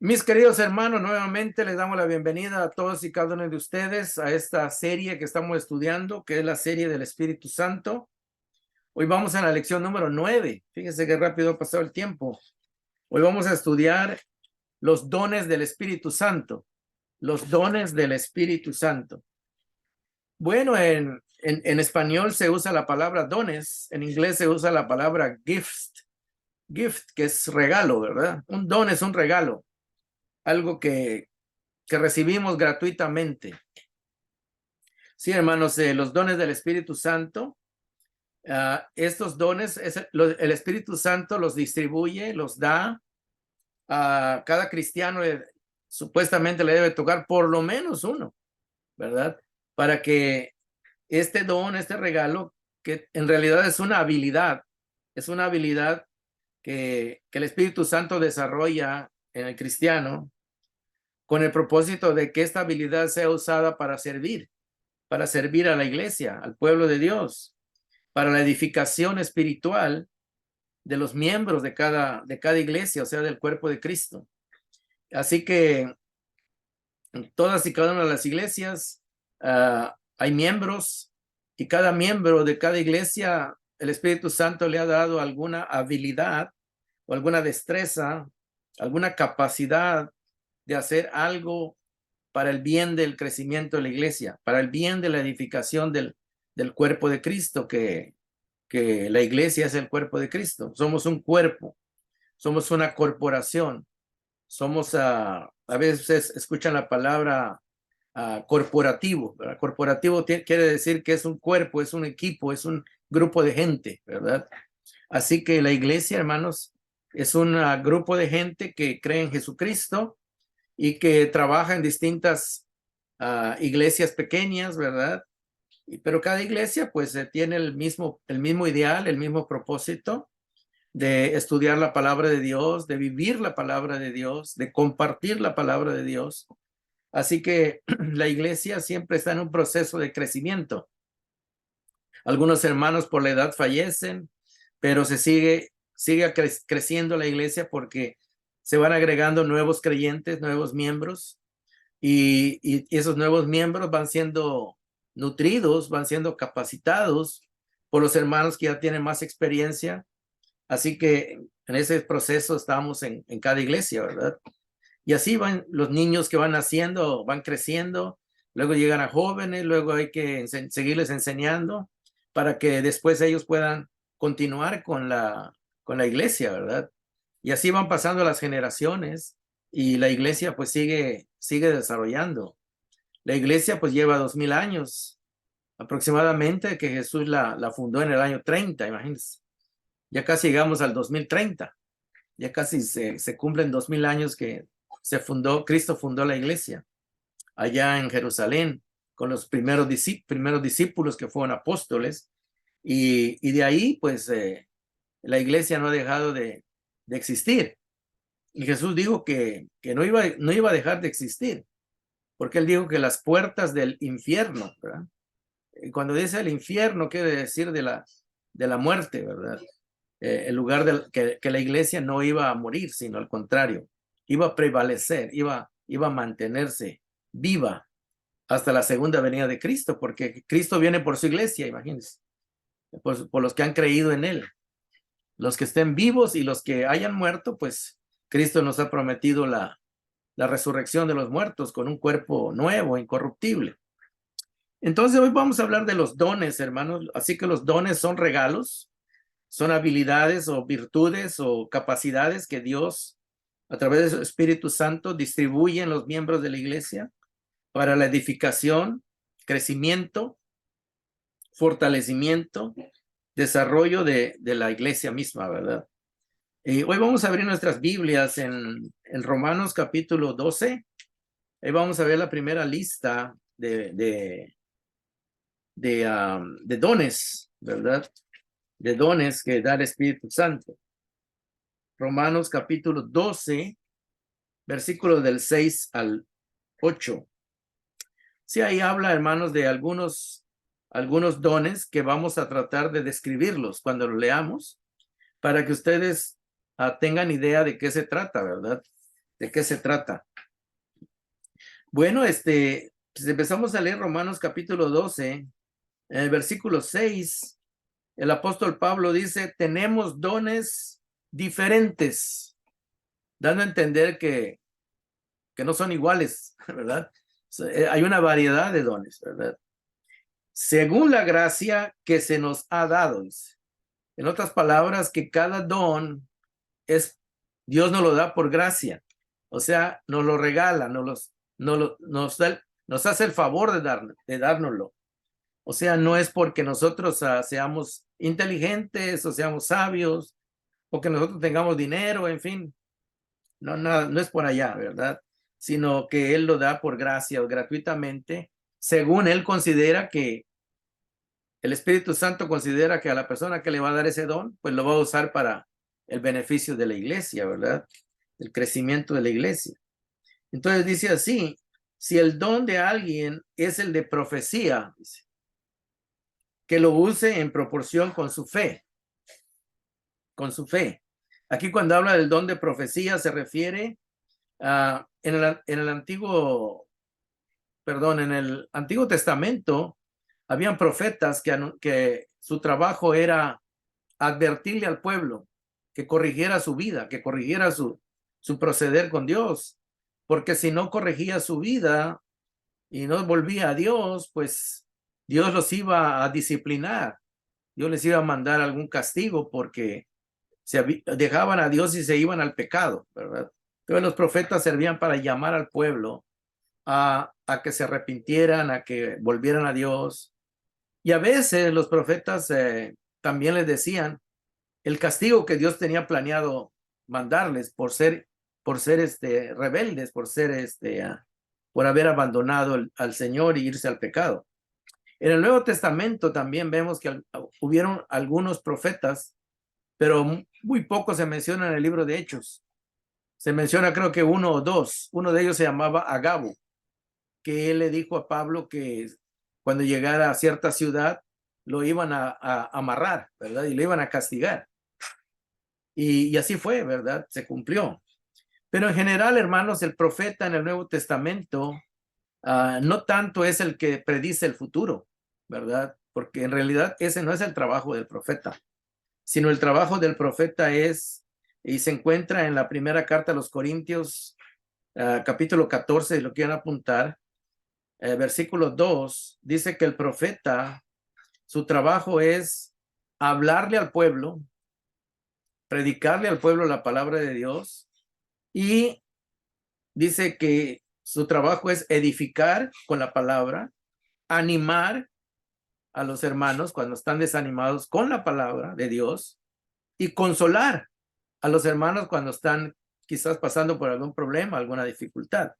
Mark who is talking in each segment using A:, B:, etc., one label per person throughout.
A: Mis queridos hermanos, nuevamente les damos la bienvenida a todos y cada uno de ustedes a esta serie que estamos estudiando, que es la serie del Espíritu Santo. Hoy vamos a la lección número 9. Fíjense qué rápido ha pasado el tiempo. Hoy vamos a estudiar los dones del Espíritu Santo. Los dones del Espíritu Santo. Bueno, en español se usa la palabra dones, en inglés se usa la palabra gift, que es regalo, ¿verdad? Un don es un regalo, algo que recibimos gratuitamente. Sí, hermanos, los dones del Espíritu Santo, estos dones, el Espíritu Santo los distribuye, los da a cada cristiano, supuestamente le debe tocar por lo menos uno, ¿verdad? Para que este don, este regalo, que en realidad es una habilidad que el Espíritu Santo desarrolla en el cristiano con el propósito de que esta habilidad sea usada para servir a la iglesia, al pueblo de Dios, para la edificación espiritual de los miembros de cada iglesia, o sea, del cuerpo de Cristo. Así que en todas y cada una de las iglesias hay miembros, y cada miembro de cada iglesia, el Espíritu Santo le ha dado alguna habilidad o alguna destreza, alguna capacidad de hacer algo para el bien del crecimiento de la iglesia, para el bien de la edificación del cuerpo de Cristo, que la iglesia es el cuerpo de Cristo. Somos un cuerpo, somos una corporación, somos, a veces escuchan la palabra corporativo, ¿verdad? Corporativo quiere decir que es un cuerpo, es un equipo, es un grupo de gente, ¿verdad? Así que la iglesia, hermanos, es un grupo de gente que cree en Jesucristo y que trabaja en distintas iglesias pequeñas, ¿verdad? Pero cada iglesia pues tiene el mismo ideal, el mismo propósito de estudiar la palabra de Dios, de vivir la palabra de Dios, de compartir la palabra de Dios. Así que la iglesia siempre está en un proceso de crecimiento. Algunos hermanos por la edad fallecen, pero se sigue creciendo la iglesia porque se van agregando nuevos creyentes, nuevos miembros, y esos nuevos miembros van siendo nutridos, van siendo capacitados por los hermanos que ya tienen más experiencia. Así que en ese proceso estamos en cada iglesia, ¿verdad? Y así van los niños que van naciendo, van creciendo, luego llegan a jóvenes, luego hay que seguirles enseñando para que después ellos puedan continuar con la iglesia, ¿verdad? Y así van pasando las generaciones y la iglesia pues sigue desarrollando. La iglesia pues lleva 2000 años aproximadamente, que Jesús la fundó en el año 30, imagínense. Ya casi llegamos al 2030, ya casi se cumplen 2000 años que Cristo fundó la iglesia allá en Jerusalén con los primeros discípulos que fueron apóstoles, y de ahí pues la iglesia no ha dejado de existir. Y Jesús dijo que no iba a dejar de existir, porque él dijo que las puertas del infierno, ¿verdad? Y cuando dice el infierno quiere decir de la muerte, ¿verdad? El lugar que la iglesia no iba a morir, sino al contrario, iba a prevalecer, iba a mantenerse viva hasta la segunda venida de Cristo, porque Cristo viene por su iglesia, imagínense, por los que han creído en él. Los que estén vivos y los que hayan muerto, pues Cristo nos ha prometido la resurrección de los muertos con un cuerpo nuevo, incorruptible. Entonces hoy vamos a hablar de los dones, hermanos. Así que los dones son regalos, son habilidades o virtudes o capacidades que Dios, a través de su Espíritu Santo, distribuye en los miembros de la iglesia para la edificación, crecimiento, fortalecimiento, desarrollo de la iglesia misma, ¿verdad? Hoy vamos a abrir nuestras Biblias en Romanos capítulo 12. Ahí vamos a ver la primera lista de dones, ¿verdad? De dones que da el Espíritu Santo. Romanos capítulo 12, versículos del 6 al 8. Sí, ahí habla, hermanos, de algunos dones que vamos a tratar de describirlos cuando lo leamos, para que ustedes tengan idea de qué se trata, ¿verdad? ¿De qué se trata? Bueno, pues empezamos a leer Romanos capítulo 12, en el versículo 6, el apóstol Pablo dice, tenemos dones diferentes, dando a entender que no son iguales, ¿verdad? Hay una variedad de dones, ¿verdad? Según la gracia que se nos ha dado. En otras palabras, que cada don Dios nos lo da por gracia. O sea, nos lo regala, nos hace el favor de dárnoslo. O sea, no es porque nosotros seamos inteligentes o seamos sabios o que nosotros tengamos dinero, en fin. No es por allá, ¿verdad? Sino que Él lo da por gracia o gratuitamente, según Él considera que el Espíritu Santo considera que a la persona que le va a dar ese don, pues lo va a usar para el beneficio de la iglesia, ¿verdad? El crecimiento de la iglesia. Entonces dice así, si el don de alguien es el de profecía, que lo use en proporción con su fe, con su fe. Aquí cuando habla del don de profecía se refiere en el Antiguo Testamento, habían profetas que su trabajo era advertirle al pueblo que corrigiera su vida, que corrigiera su proceder con Dios, porque si no corregía su vida y no volvía a Dios, pues Dios los iba a disciplinar, Dios les iba a mandar algún castigo porque dejaban a Dios y se iban al pecado, ¿verdad? Entonces los profetas servían para llamar al pueblo a que se arrepintieran, a que volvieran a Dios. Y a veces los profetas también les decían el castigo que Dios tenía planeado mandarles por ser rebeldes, por haber abandonado al Señor y irse al pecado. En el Nuevo Testamento también vemos que hubieron algunos profetas, pero muy pocos se mencionan en el libro de Hechos. Se menciona creo que uno o dos. Uno de ellos se llamaba Agabo, que él le dijo a Pablo que cuando llegara a cierta ciudad lo iban a amarrar, ¿verdad? Y lo iban a castigar. Y así fue, ¿verdad? Se cumplió. Pero en general, hermanos, el profeta en el Nuevo Testamento no tanto es el que predice el futuro, ¿verdad? Porque en realidad ese no es el trabajo del profeta, sino el trabajo del profeta y se encuentra en la primera carta a los Corintios, capítulo 14, si lo quieren apuntar, versículo 2, dice que el profeta, su trabajo es hablarle al pueblo, predicarle al pueblo la palabra de Dios, y dice que su trabajo es edificar con la palabra, animar a los hermanos cuando están desanimados con la palabra de Dios y consolar a los hermanos cuando están quizás pasando por algún problema, alguna dificultad.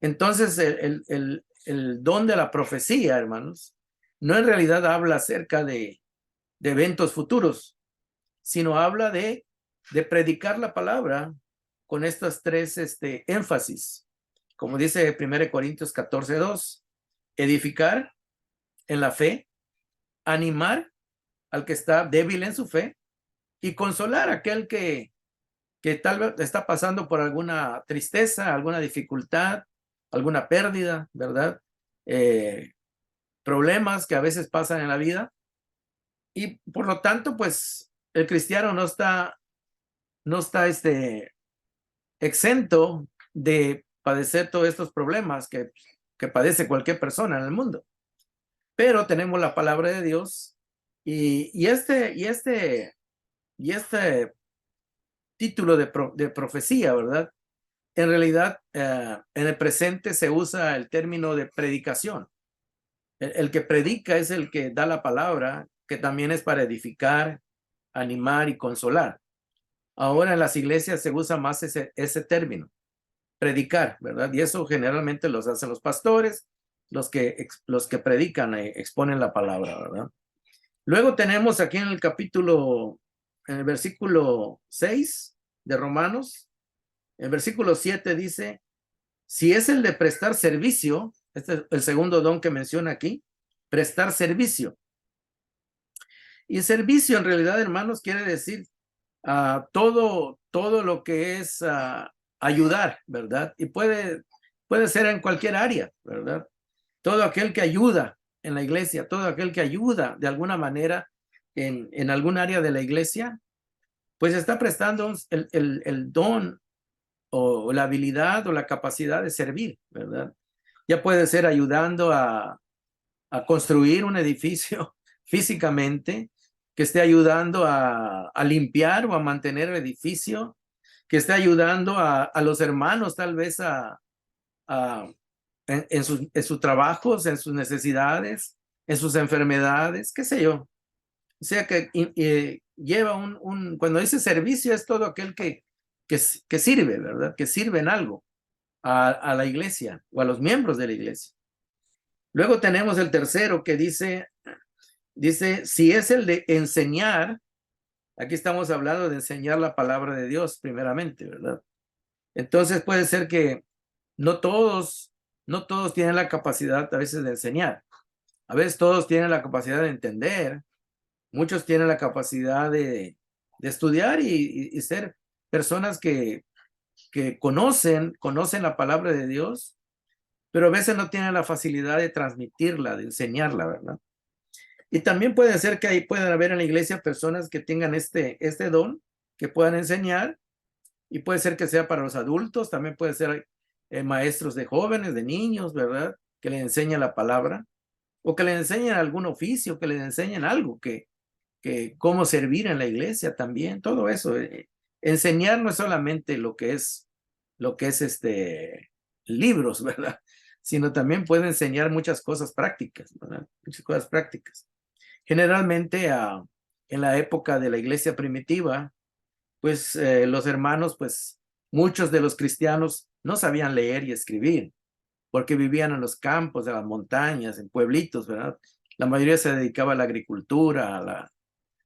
A: Entonces, el don de la profecía, hermanos, no en realidad habla acerca de eventos futuros, sino habla de predicar la palabra con estas tres énfasis. Como dice 1 Corintios 14:2, edificar en la fe, animar al que está débil en su fe y consolar a aquel que tal vez está pasando por alguna tristeza, alguna dificultad, alguna pérdida, ¿verdad? Problemas que a veces pasan en la vida. Y por lo tanto, pues el cristiano no está exento de padecer todos estos problemas que padece cualquier persona en el mundo. Pero tenemos la palabra de Dios y este título de profecía, ¿verdad? En realidad, en el presente se usa el término de predicación. El que predica es el que da la palabra, que también es para edificar, animar y consolar. Ahora en las iglesias se usa más ese término, predicar, ¿verdad? Y eso generalmente los hacen los pastores, los que predican y exponen la palabra, ¿verdad? Luego tenemos aquí en el versículo 6 de Romanos, el versículo 7 dice, si es el de prestar servicio, este es el segundo don que menciona aquí, prestar servicio. Y servicio en realidad, hermanos, quiere decir todo lo que es ayudar, ¿verdad? Y puede ser en cualquier área, ¿verdad? Todo aquel que ayuda en la iglesia, todo aquel que ayuda de alguna manera en algún área de la iglesia, pues está prestando el don o la habilidad o la capacidad de servir, ¿verdad? Ya puede ser ayudando a construir un edificio físicamente, que esté ayudando a limpiar o a mantener el edificio, que esté ayudando a los hermanos tal vez en sus trabajos, en sus necesidades, en sus enfermedades, qué sé yo. O sea que lleva cuando dice servicio es todo aquel que sirve, ¿verdad? Que sirve en algo a la iglesia o a los miembros de la iglesia. Luego tenemos el tercero que dice, si es el de enseñar, aquí estamos hablando de enseñar la palabra de Dios primeramente, ¿verdad? Entonces puede ser que no todos tienen la capacidad a veces de enseñar. A veces todos tienen la capacidad de entender. Muchos tienen la capacidad de estudiar y ser personas que conocen la palabra de Dios, pero a veces no tienen la facilidad de transmitirla, de enseñarla, ¿verdad? Y también puede ser que ahí puedan haber en la iglesia personas que tengan este don, que puedan enseñar, y puede ser que sea para los adultos, también puede ser maestros de jóvenes, de niños, ¿verdad? Que les enseñen la palabra, o que les enseñen algún oficio, que les enseñen algo, que cómo servir en la iglesia también, todo eso. Enseñar no es solamente lo que es libros, ¿verdad? Sino también puede enseñar muchas cosas prácticas, ¿verdad? Muchas cosas prácticas. Generalmente en la época de la iglesia primitiva, pues los hermanos, pues muchos de los cristianos no sabían leer y escribir, porque vivían en los campos, de las montañas, en pueblitos, ¿verdad? La mayoría se dedicaba a la agricultura,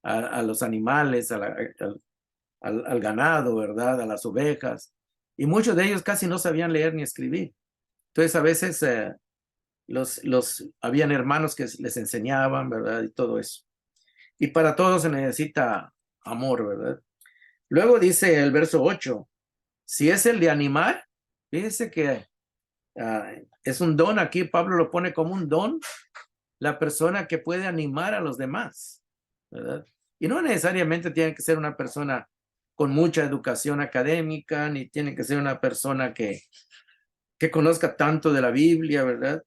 A: a los animales, al ganado, ¿verdad? A las ovejas. Y muchos de ellos casi no sabían leer ni escribir. Entonces a veces habían hermanos que les enseñaban, ¿verdad? Y todo eso. Y para todo se necesita amor, ¿verdad? Luego dice el verso 8, si es el de animar, fíjese que es un don aquí, Pablo lo pone como un don, la persona que puede animar a los demás, ¿verdad? Y no necesariamente tiene que ser una persona con mucha educación académica, ni tiene que ser una persona que conozca tanto de la Biblia, ¿verdad?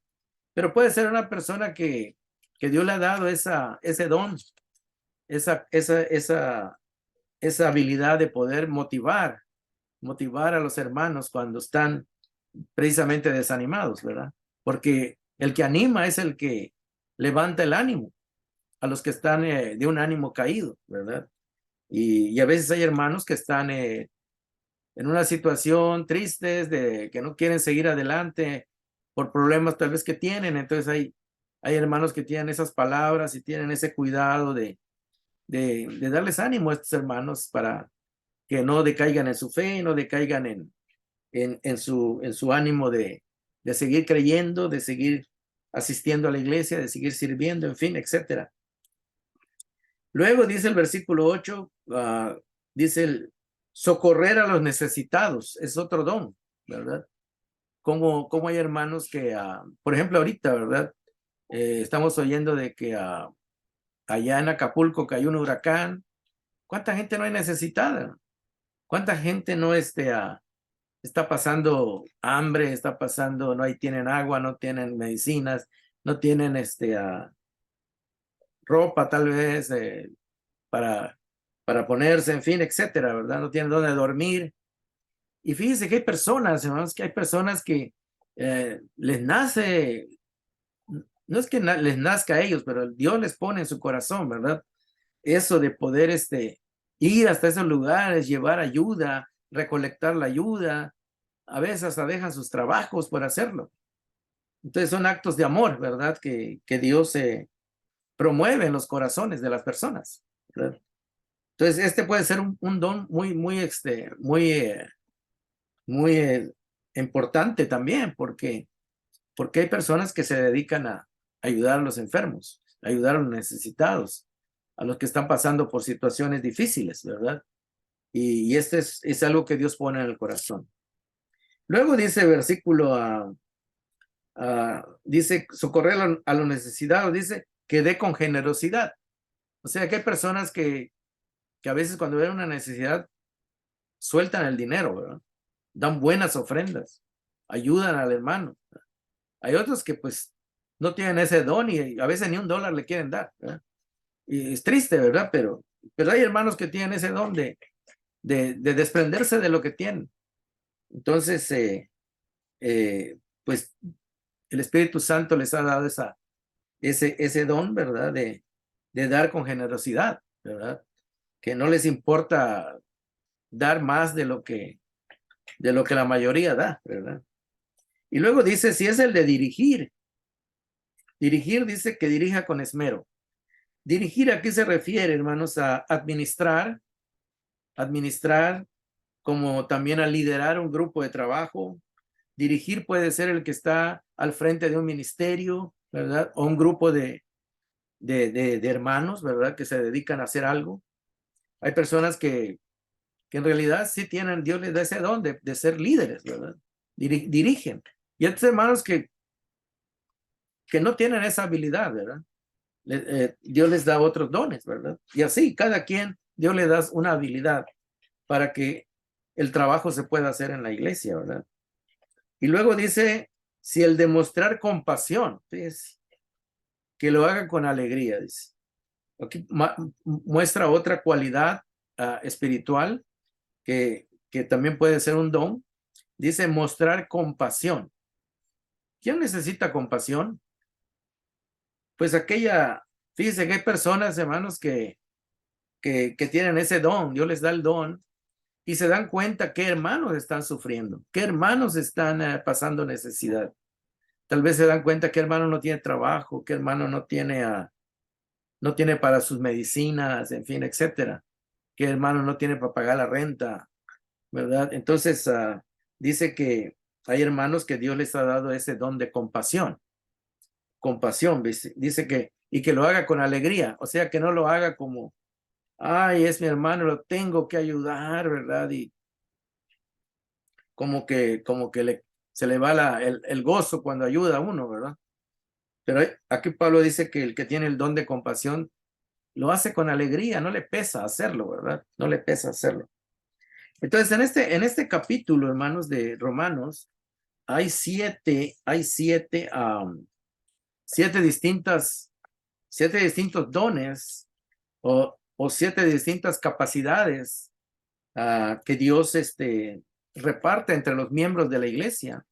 A: Pero puede ser una persona que Dios le ha dado ese don, esa habilidad de poder motivar a los hermanos cuando están precisamente desanimados, ¿verdad? Porque el que anima es el que levanta el ánimo a los que están de un ánimo caído, ¿verdad? Y a veces hay hermanos que están en una situación tristes, de que no quieren seguir adelante por problemas tal vez que tienen. Entonces hay hermanos que tienen esas palabras y tienen ese cuidado de darles ánimo a estos hermanos para que no decaigan en su fe, no decaigan en su ánimo de seguir creyendo, de seguir asistiendo a la iglesia, de seguir sirviendo, en fin, etcétera. Luego dice el versículo 8, dice el socorrer a los necesitados, es otro don, ¿verdad? Como hay hermanos que, por ejemplo, ahorita, ¿verdad? Estamos oyendo de que allá en Acapulco cayó un huracán. ¿Cuánta gente no hay necesitada? ¿Cuánta gente no está pasando hambre, tienen agua, no tienen medicinas, no tienen ropa tal vez para ponerse, en fin, etcétera, ¿verdad? No tienen dónde dormir. Y fíjense que hay personas, hermanos, que les nace, no es que les nazca a ellos, pero Dios les pone en su corazón, ¿verdad? Eso de poder ir hasta esos lugares, llevar ayuda, recolectar la ayuda, a veces hasta dejan sus trabajos por hacerlo. Entonces son actos de amor, ¿verdad? Que Dios promueve en los corazones de las personas, ¿verdad? Entonces este puede ser un don muy importante también, porque hay personas que se dedican a ayudar a los enfermos, a ayudar a los necesitados, a los que están pasando por situaciones difíciles, ¿verdad? Y este es algo que Dios pone en el corazón. Luego dice versículo, dice, socorrer a los necesitados, dice que dé con generosidad. O sea que hay personas que a veces cuando ven una necesidad sueltan el dinero, ¿verdad? Dan buenas ofrendas, ayudan al hermano. Hay otros que pues no tienen ese don y a veces ni $1 le quieren dar, ¿verdad? Y es triste, ¿verdad? Pero hay hermanos que tienen ese don de desprenderse de lo que tienen. Entonces, pues el Espíritu Santo les ha dado ese don, ¿verdad? De dar con generosidad, ¿verdad? Que no les importa dar más de lo que la mayoría da, ¿verdad? Y luego dice, si es el de dirigir, dice que dirija con esmero. Dirigir, ¿a qué se refiere, hermanos? A administrar, como también a liderar un grupo de trabajo. Dirigir puede ser el que está al frente de un ministerio, ¿verdad? O un grupo de hermanos, ¿verdad? Que se dedican a hacer algo. Hay personas que en realidad sí tienen, Dios les da ese don de ser líderes, ¿verdad? Dirigen. Y otros hermanos que no tienen esa habilidad, ¿verdad? Dios les da otros dones, ¿verdad? Y así, cada quien, Dios le da una habilidad para que el trabajo se pueda hacer en la iglesia, ¿verdad? Y luego dice, si el demostrar compasión, fíjese, que lo haga con alegría, dice. Aquí muestra otra cualidad espiritual que también puede ser un don. Dice mostrar compasión. ¿Quién necesita compasión? Pues fíjese que hay personas, hermanos, que tienen ese don. Dios les da el don y se dan cuenta qué hermanos están sufriendo, qué hermanos están pasando necesidad. Tal vez se dan cuenta que hermano no tiene trabajo, que hermano no tiene para sus medicinas, en fin, etcétera. Que hermano no tiene para pagar la renta, ¿verdad? Entonces, dice que hay hermanos que Dios les ha dado ese don de compasión. Compasión, dice que, y que lo haga con alegría, o sea, que no lo haga como, ay, es mi hermano, lo tengo que ayudar, ¿verdad? Y como que se le va el gozo cuando ayuda a uno, ¿verdad? Pero aquí Pablo dice que el que tiene el don de compasión lo hace con alegría, no le pesa hacerlo, ¿verdad? No le pesa hacerlo. Entonces, en este capítulo, hermanos, de Romanos, hay siete distintos dones o 7 distintas capacidades que Dios reparte entre los miembros de la iglesia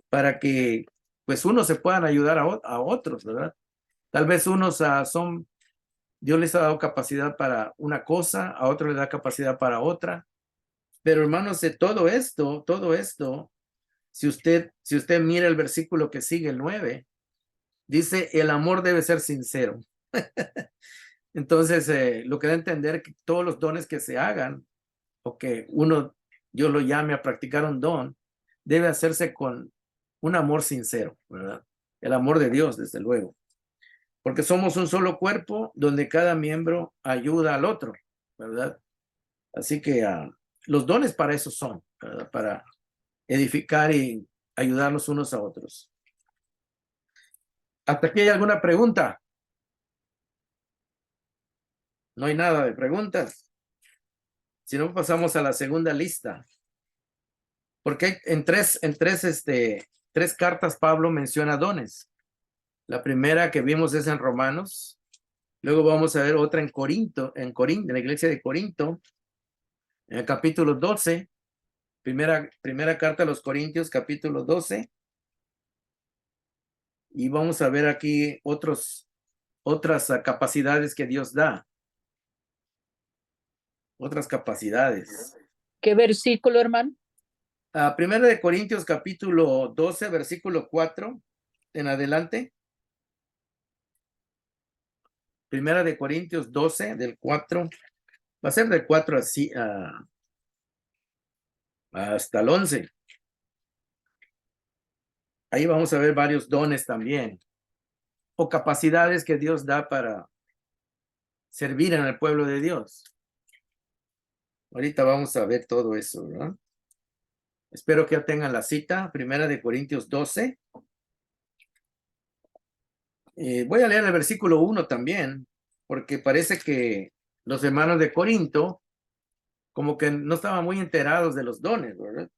A: para que pues unos se puedan ayudar a otros, ¿verdad? Tal vez unos Dios les ha dado capacidad para una cosa, a otros les da capacidad para otra. Pero hermanos, de todo esto, si usted mira el versículo que sigue, el 9, dice, el amor debe ser sincero. Entonces, lo que da a entender que todos los dones que se hagan, o que Dios lo llame a practicar un don, debe hacerse con un amor sincero, ¿verdad? El amor de Dios, desde luego. Porque somos un solo cuerpo donde cada miembro ayuda al otro, ¿verdad? Así que los dones para eso son, ¿verdad? Para edificar y ayudarnos unos a otros. ¿Hasta aquí hay alguna pregunta? No hay nada de preguntas. Si no, pasamos a la segunda lista. Porque en tres cartas Pablo menciona dones. La primera que vimos es en Romanos. Luego vamos a ver otra en en la iglesia de Corinto, en el capítulo 12. Primera carta a los Corintios, capítulo 12. Y vamos a ver aquí otras capacidades que Dios da. Otras capacidades.
B: ¿Qué versículo, hermano?
A: Primera de Corintios, capítulo 12, versículo 4 en adelante. Primera de Corintios 12, del 4. Va a ser del 4 así, hasta el 11. Ahí vamos a ver varios dones también, o capacidades que Dios da para servir en el pueblo de Dios. Ahorita vamos a ver todo eso, ¿verdad? Espero que ya tengan la cita, 1 Corintios 12. Voy a leer el versículo 1 también, porque parece que los hermanos de Corinto como que no estaban muy enterados de los dones, ¿verdad?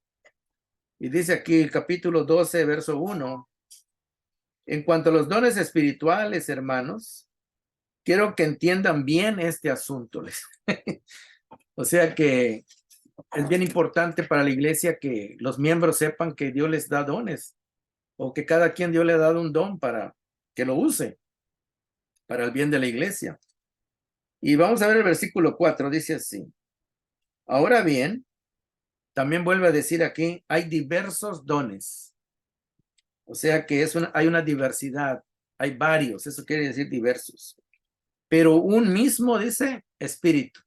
A: Y dice aquí el capítulo 12, verso 1. En cuanto a los dones espirituales, hermanos, quiero que entiendan bien este asunto. O sea que es bien importante para la iglesia que los miembros sepan que Dios les da dones, o que cada quien Dios le ha dado un don para que lo use para el bien de la iglesia. Y vamos a ver el versículo 4, dice así. Ahora bien, también vuelve a decir aquí, hay diversos dones. O sea que hay una diversidad, hay varios, eso quiere decir diversos. Pero un mismo, dice, espíritu.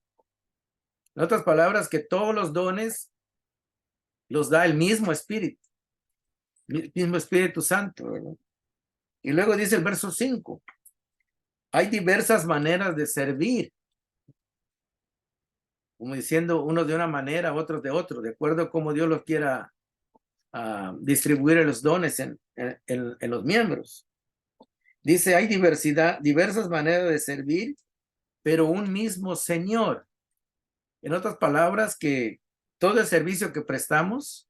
A: En otras palabras, que todos los dones los da el mismo espíritu, el mismo Espíritu Santo, ¿verdad? Y luego dice el verso 5, hay diversas maneras de servir, como diciendo unos de una manera, otros de otro, de acuerdo a cómo Dios los quiera distribuir los dones en los miembros. Dice, hay diversas maneras de servir, pero un mismo Señor. En otras palabras, que todo el servicio que prestamos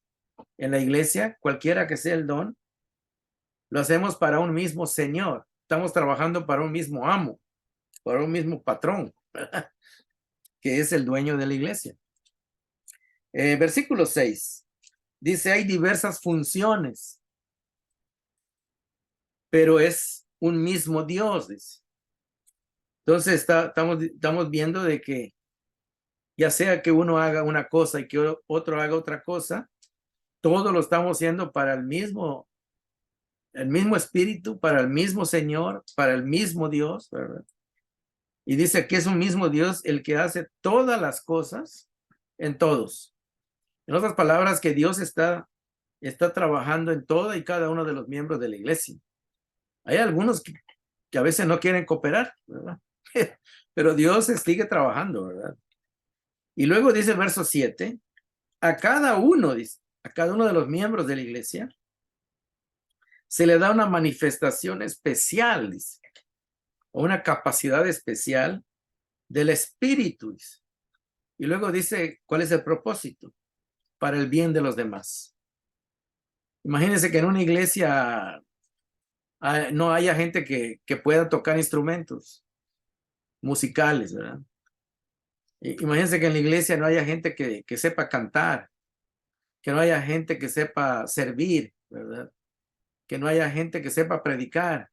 A: en la iglesia, cualquiera que sea el don, lo hacemos para un mismo Señor. Estamos trabajando para un mismo amo, para un mismo patrón, que es el dueño de la iglesia. Versículo 6. Dice, hay diversas funciones, pero es un mismo Dios, dice. Entonces estamos viendo de que ya sea que uno haga una cosa y que otro haga otra cosa, todo lo estamos haciendo para el mismo espíritu, para el mismo Señor, para el mismo Dios, ¿verdad? Y dice que es un mismo Dios el que hace todas las cosas en todos. En otras palabras, que Dios está trabajando en todo y cada uno de los miembros de la iglesia. Hay algunos que a veces no quieren cooperar, ¿verdad? Pero Dios sigue trabajando, ¿verdad? Y luego dice el verso 7, a cada uno de los miembros de la iglesia se le da una manifestación especial, dice, o una capacidad especial del Espíritu, dice. Y luego dice, ¿cuál es el propósito? Para el bien de los demás. Imagínense que en una iglesia no haya gente que pueda tocar instrumentos musicales, ¿verdad? Imagínense que en la iglesia no haya gente que sepa cantar, que no haya gente que sepa servir, ¿verdad? Que no haya gente que sepa predicar.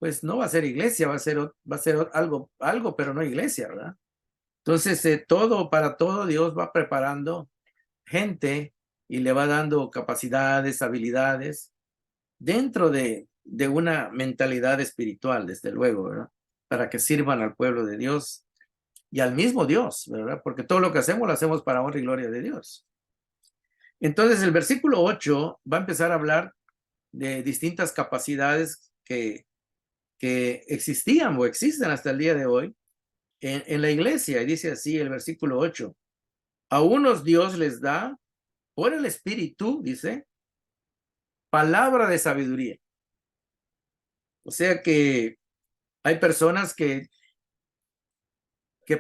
A: Pues no va a ser iglesia, va a ser algo, pero no iglesia, ¿verdad? Entonces, para todo Dios va preparando gente y le va dando capacidades, habilidades dentro de una mentalidad espiritual, desde luego, ¿verdad? Para que sirvan al pueblo de Dios y al mismo Dios, ¿verdad? Porque todo lo que hacemos lo hacemos para honra y gloria de Dios. Entonces, el versículo 8 va a empezar a hablar de distintas capacidades que existían o existen hasta el día de hoy en la iglesia. Y dice así el versículo 8, a unos Dios les da por el Espíritu, dice, palabra de sabiduría. O sea que hay personas que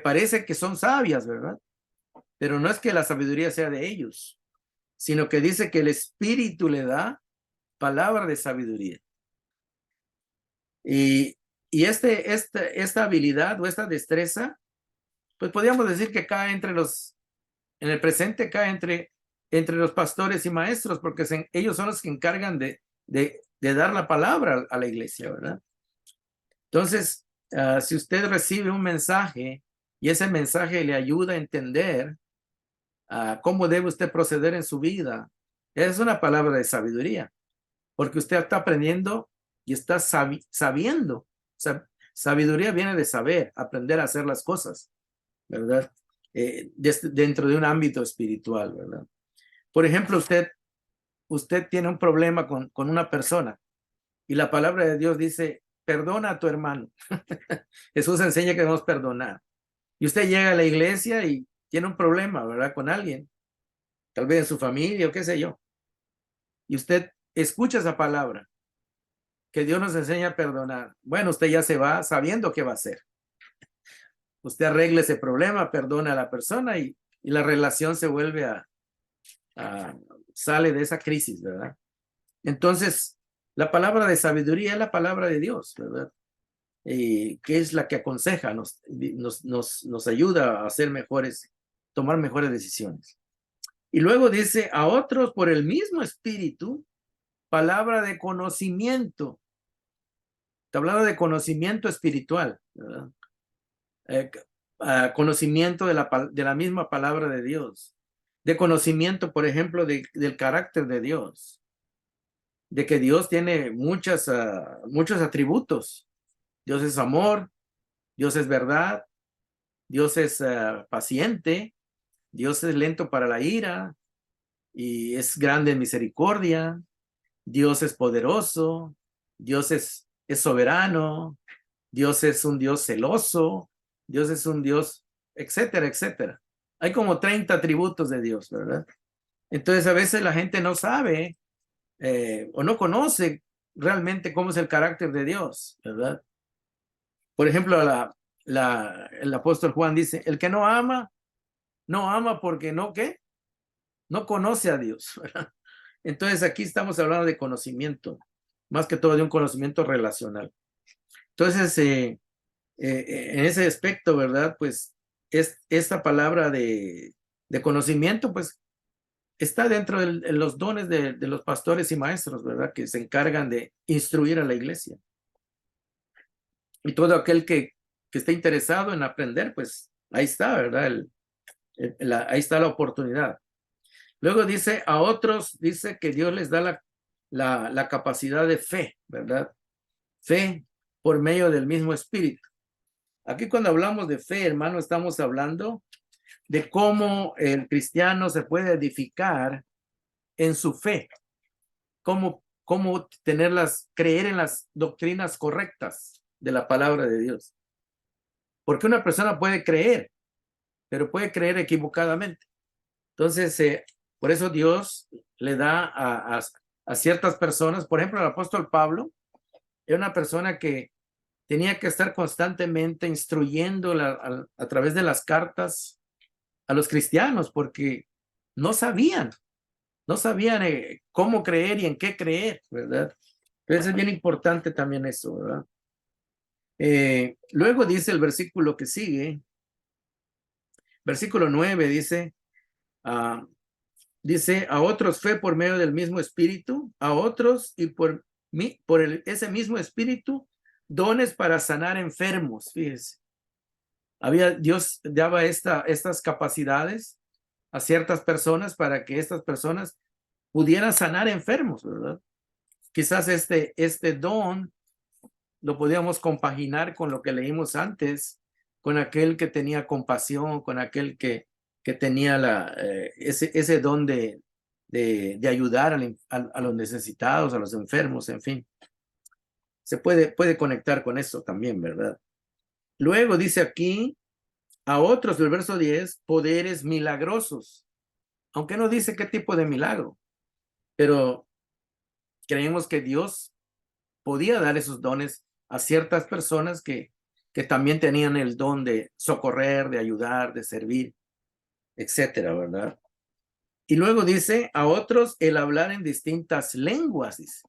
A: parece que son sabias, ¿verdad? Pero no es que la sabiduría sea de ellos, sino que dice que el Espíritu le da palabra de sabiduría. Y esta habilidad o esta destreza, pues podríamos decir que cae en el presente cae entre los pastores y maestros, porque ellos son los que encargan de dar la palabra a la iglesia, ¿verdad? Entonces, si usted recibe un mensaje y ese mensaje le ayuda a entender cómo debe usted proceder en su vida, es una palabra de sabiduría, porque usted está aprendiendo y está sabiendo. Sabiduría viene de saber, aprender a hacer las cosas, ¿verdad? Dentro de un ámbito espiritual, ¿verdad? Por ejemplo, usted tiene un problema con una persona y la palabra de Dios dice, perdona a tu hermano. Jesús enseña que debemos perdonar. Y usted llega a la iglesia y tiene un problema, ¿verdad? Con alguien. tal vez en su familia o qué sé yo. Y usted escucha esa palabra, que Dios nos enseña a perdonar. Bueno, usted ya se va sabiendo qué va a hacer. Usted arregla ese problema, perdona a la persona y la relación se vuelve sale de esa crisis, ¿verdad? Entonces, la palabra de sabiduría es la palabra de Dios, ¿verdad? Que es la que aconseja, nos ayuda a hacer mejores, tomar mejores decisiones. Y luego dice, a otros por el mismo espíritu, palabra de conocimiento. Está hablando de conocimiento espiritual, ¿verdad? Conocimiento de la misma palabra de Dios. De conocimiento, por ejemplo, del carácter de Dios. De que Dios tiene muchos atributos. Dios es amor, Dios es verdad, Dios es paciente, Dios es lento para la ira y es grande en misericordia, Dios es poderoso, Dios es soberano, Dios es un Dios celoso, Dios es un Dios, etcétera, etcétera. Hay como 30 atributos de Dios, ¿verdad? Entonces a veces la gente no sabe o no conoce realmente cómo es el carácter de Dios, ¿verdad? Por ejemplo, el apóstol Juan dice, el que no ama porque no, ¿qué? No conoce a Dios, ¿verdad? Entonces aquí estamos hablando de conocimiento, más que todo de un conocimiento relacional. Entonces, en ese aspecto, ¿verdad? Pues esta palabra de conocimiento, pues está dentro de los dones de los pastores y maestros, ¿verdad? Que se encargan de instruir a la iglesia. Y todo aquel que esté interesado en aprender, pues ahí está, ¿verdad? Ahí está la oportunidad. Luego dice, a otros dice que Dios les da la capacidad de fe, ¿verdad? Fe por medio del mismo espíritu. Aquí cuando hablamos de fe, hermano, estamos hablando de cómo el cristiano se puede edificar en su fe, cómo creer en las doctrinas correctas de la palabra de Dios. Porque una persona puede creer, pero puede creer equivocadamente. Entonces, por eso Dios le da a ciertas personas, por ejemplo, el apóstol Pablo, era una persona que tenía que estar constantemente instruyendo a través de las cartas a los cristianos, porque no sabían cómo creer y en qué creer, ¿verdad? Entonces es bien importante también eso, ¿verdad? Luego dice el versículo que sigue, versículo 9, dice, a otros fe por medio del mismo espíritu, a otros y por ese mismo espíritu, dones para sanar enfermos, fíjese. Dios daba estas capacidades a ciertas personas para que estas personas pudieran sanar enfermos, ¿verdad? Quizás este don lo podíamos compaginar con lo que leímos antes, con aquel que tenía compasión, con aquel que tenía ese don de ayudar a los necesitados, a los enfermos, en fin. Se puede conectar con eso también, ¿verdad? Luego dice aquí, a otros del verso 10, poderes milagrosos, aunque no dice qué tipo de milagro, pero creemos que Dios podía dar esos dones a ciertas personas que también tenían el don de socorrer, de ayudar, de servir, etcétera, ¿verdad? Y luego dice, a otros el hablar en distintas lenguas, dice.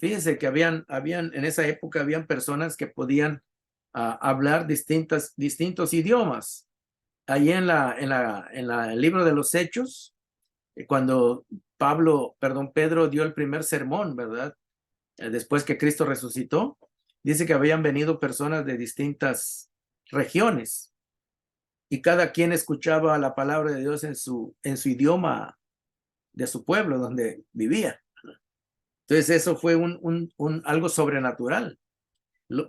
A: Fíjense que en esa época habían personas que podían hablar distintos idiomas. Ahí en el libro de los Hechos, cuando Pedro dio el primer sermón, ¿verdad? Después que Cristo resucitó, dice que habían venido personas de distintas regiones y cada quien escuchaba la palabra de Dios en su idioma de su pueblo donde vivía. Entonces eso fue algo sobrenatural,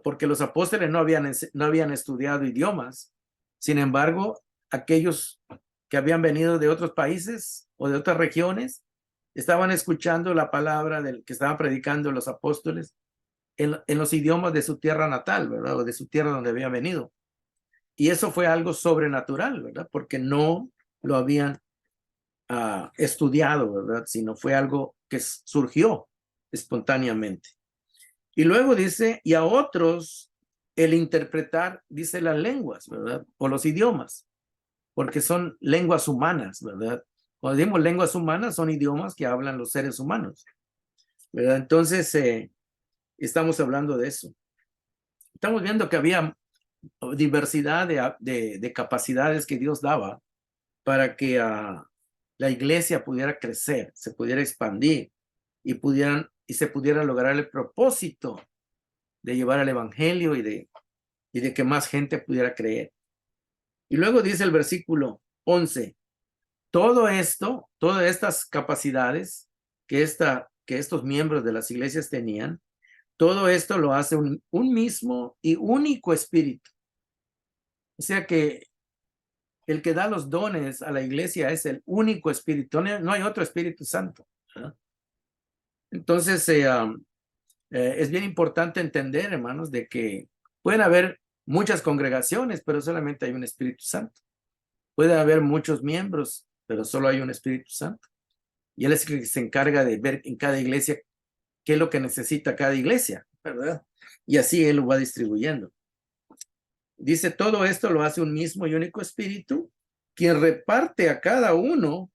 A: porque los apóstoles no habían estudiado idiomas. Sin embargo, aquellos que habían venido de otros países o de otras regiones estaban escuchando la palabra que estaban predicando los apóstoles en los idiomas de su tierra natal, ¿verdad? O de su tierra donde habían venido. Y eso fue algo sobrenatural, ¿verdad? Porque no lo habían estudiado, ¿verdad? Sino fue algo que surgió espontáneamente. Y luego dice, y a otros el interpretar, dice, las lenguas, ¿verdad? O los idiomas, porque son lenguas humanas, ¿verdad? Cuando decimos lenguas humanas, son idiomas que hablan los seres humanos, ¿verdad? Entonces, estamos hablando de eso. Estamos viendo que había diversidad de capacidades que Dios daba para que la iglesia pudiera crecer, se pudiera expandir y se pudiera lograr el propósito de llevar el evangelio y de que más gente pudiera creer. Y luego dice el versículo 11, todo esto, todas estas capacidades que estos miembros de las iglesias tenían, todo esto lo hace un mismo y único espíritu. O sea que el que da los dones a la iglesia es el único espíritu, no hay otro Espíritu Santo, ¿verdad? Entonces, es bien importante entender, hermanos, de que pueden haber muchas congregaciones, pero solamente hay un Espíritu Santo. Puede haber muchos miembros, pero solo hay un Espíritu Santo. Y Él es el que se encarga de ver en cada iglesia qué es lo que necesita cada iglesia, ¿verdad? Y así Él lo va distribuyendo. Dice, todo esto lo hace un mismo y único Espíritu, quien reparte a cada uno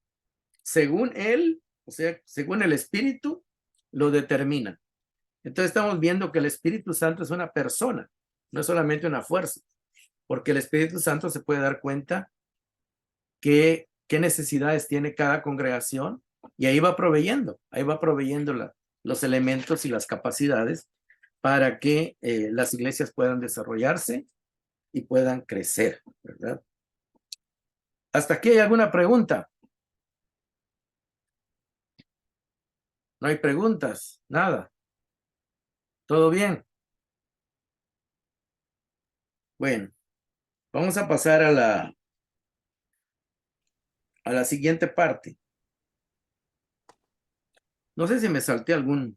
A: según Él, o sea, según el Espíritu, lo determina. Entonces estamos viendo que el Espíritu Santo es una persona, no es solamente una fuerza, porque el Espíritu Santo se puede dar cuenta qué necesidades tiene cada congregación y ahí va proveyendo los elementos y las capacidades para que las iglesias puedan desarrollarse y puedan crecer, ¿verdad? ¿Hasta aquí hay alguna pregunta? ¿No hay preguntas? Nada. ¿Todo bien? Bueno, vamos a pasar a la siguiente parte. No sé si me salté algún.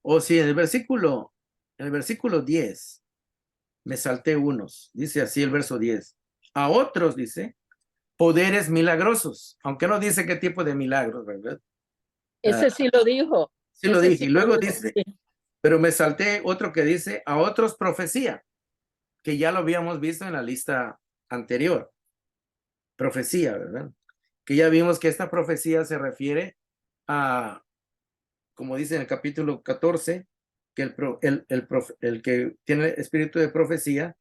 A: O si en el versículo 10, me salté unos. Dice así el verso 10. A otros, dice, poderes milagrosos, aunque no dice qué tipo de milagros, ¿verdad?
B: Ese sí lo dijo.
A: Sí lo
B: Ese
A: dije.
B: sí
A: Y
B: lo
A: luego
B: dijo,
A: dice,
B: sí.
A: pero me salté otro que dice, a otros profecía, que ya lo habíamos visto en la lista anterior. Profecía, ¿verdad? Que ya vimos que esta profecía se refiere a, como dice en el capítulo 14, que el que tiene espíritu de profecía,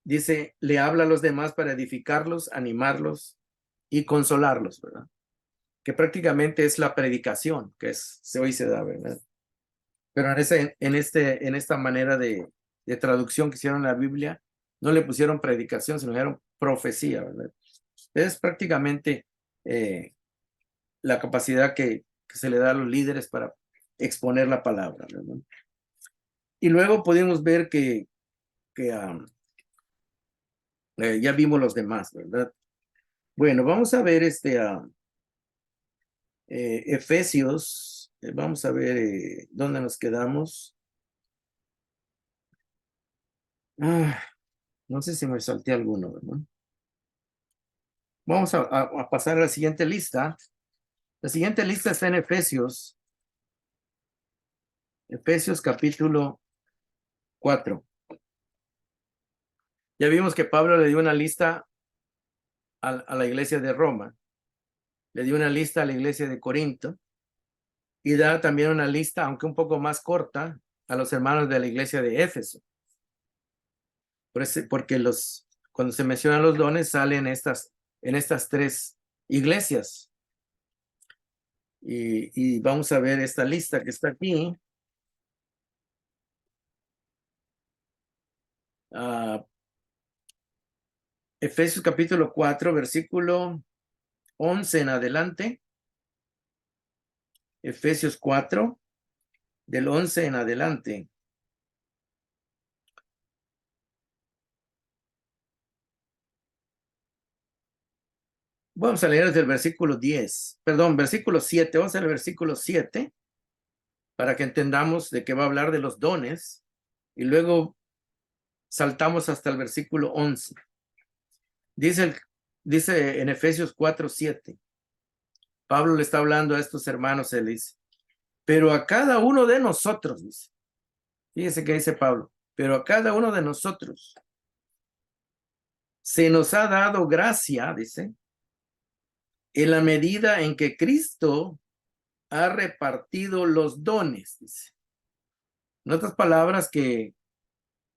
A: dice, le habla a los demás para edificarlos, animarlos y consolarlos, ¿verdad? Que prácticamente es la predicación que hoy se da, ¿verdad? Pero en esta manera de traducción que hicieron la Biblia, no le pusieron predicación, sino dieron profecía, ¿verdad? Es prácticamente la capacidad que se le da a los líderes para exponer la palabra, ¿verdad? Y luego pudimos ver que ya vimos los demás, ¿verdad? Bueno, vamos a ver Efesios, vamos a ver dónde nos quedamos. No sé si me salté alguno, ¿verdad? Vamos a pasar a la siguiente lista. La siguiente lista está en Efesios. Efesios capítulo 4. Ya vimos que Pablo le dio una lista a la iglesia de Roma. Le dio una lista a la iglesia de Corinto. Y da también una lista, aunque un poco más corta, a los hermanos de la iglesia de Éfeso. Porque cuando se mencionan los dones salen en estas tres iglesias. Y vamos a ver esta lista que está aquí. Efesios capítulo 4, versículo 11 en adelante. Efesios 4, del 11 en adelante. Vamos a leer desde el versículo 10, perdón, versículo 7. Vamos al versículo 7 para que entendamos de qué va a hablar de los dones y luego saltamos hasta el versículo 11. Dice dice en Efesios 4:7, Pablo le está hablando a estos hermanos, él dice, pero a cada uno de nosotros, dice, fíjese que dice Pablo, pero a cada uno de nosotros se nos ha dado gracia, dice, en la medida en que Cristo ha repartido los dones, dice. En otras palabras, que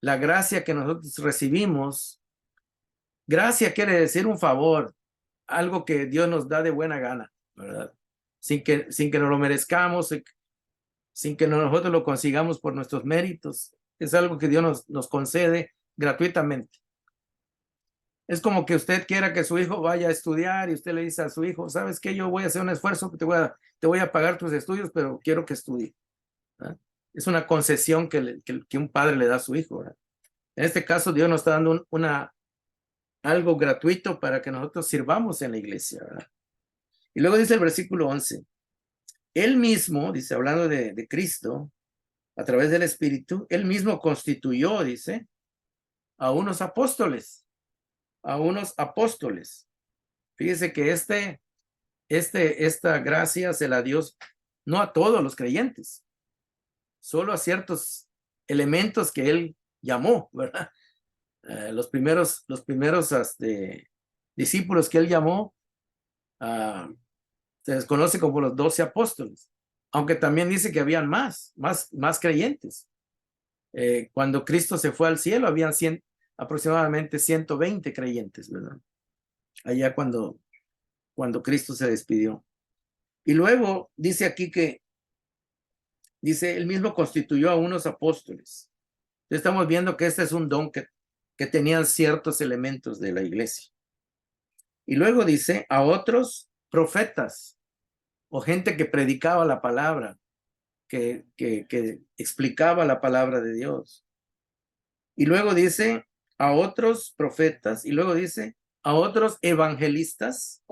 A: la gracia que nosotros recibimos, gracia quiere decir un favor, algo que Dios nos da de buena gana, ¿verdad? Sin que nos lo merezcamos, sin que nosotros lo consigamos por nuestros méritos. Es algo que Dios nos concede gratuitamente. Es como que usted quiera que su hijo vaya a estudiar y usted le dice a su hijo, ¿sabes qué? Yo voy a hacer un esfuerzo, te voy a pagar tus estudios, pero quiero que estudie. ¿Verdad? Es una concesión que un padre le da a su hijo, ¿verdad? En este caso, Dios nos está dando algo gratuito para que nosotros sirvamos en la iglesia, ¿verdad? Y luego dice el versículo 11, él mismo, dice, hablando de Cristo, a través del Espíritu, él mismo constituyó, dice, a unos apóstoles. Fíjese que esta gracia se la dio no a todos los creyentes, solo a ciertos elementos que él llamó, ¿verdad? Los primeros discípulos que él llamó se les conoce como los 12 apóstoles, aunque también dice que habían más creyentes. Cuando Cristo se fue al cielo, habían aproximadamente 120 creyentes, ¿verdad? Allá cuando Cristo se despidió. Y luego dice aquí que, dice, él mismo constituyó a unos apóstoles. Estamos viendo que este es un don que tenían ciertos elementos de la iglesia. Y luego dice, a otros profetas o gente que predicaba la palabra, que explicaba la palabra de Dios. Y luego dice, a otros profetas, y luego dice, a otros evangelistas.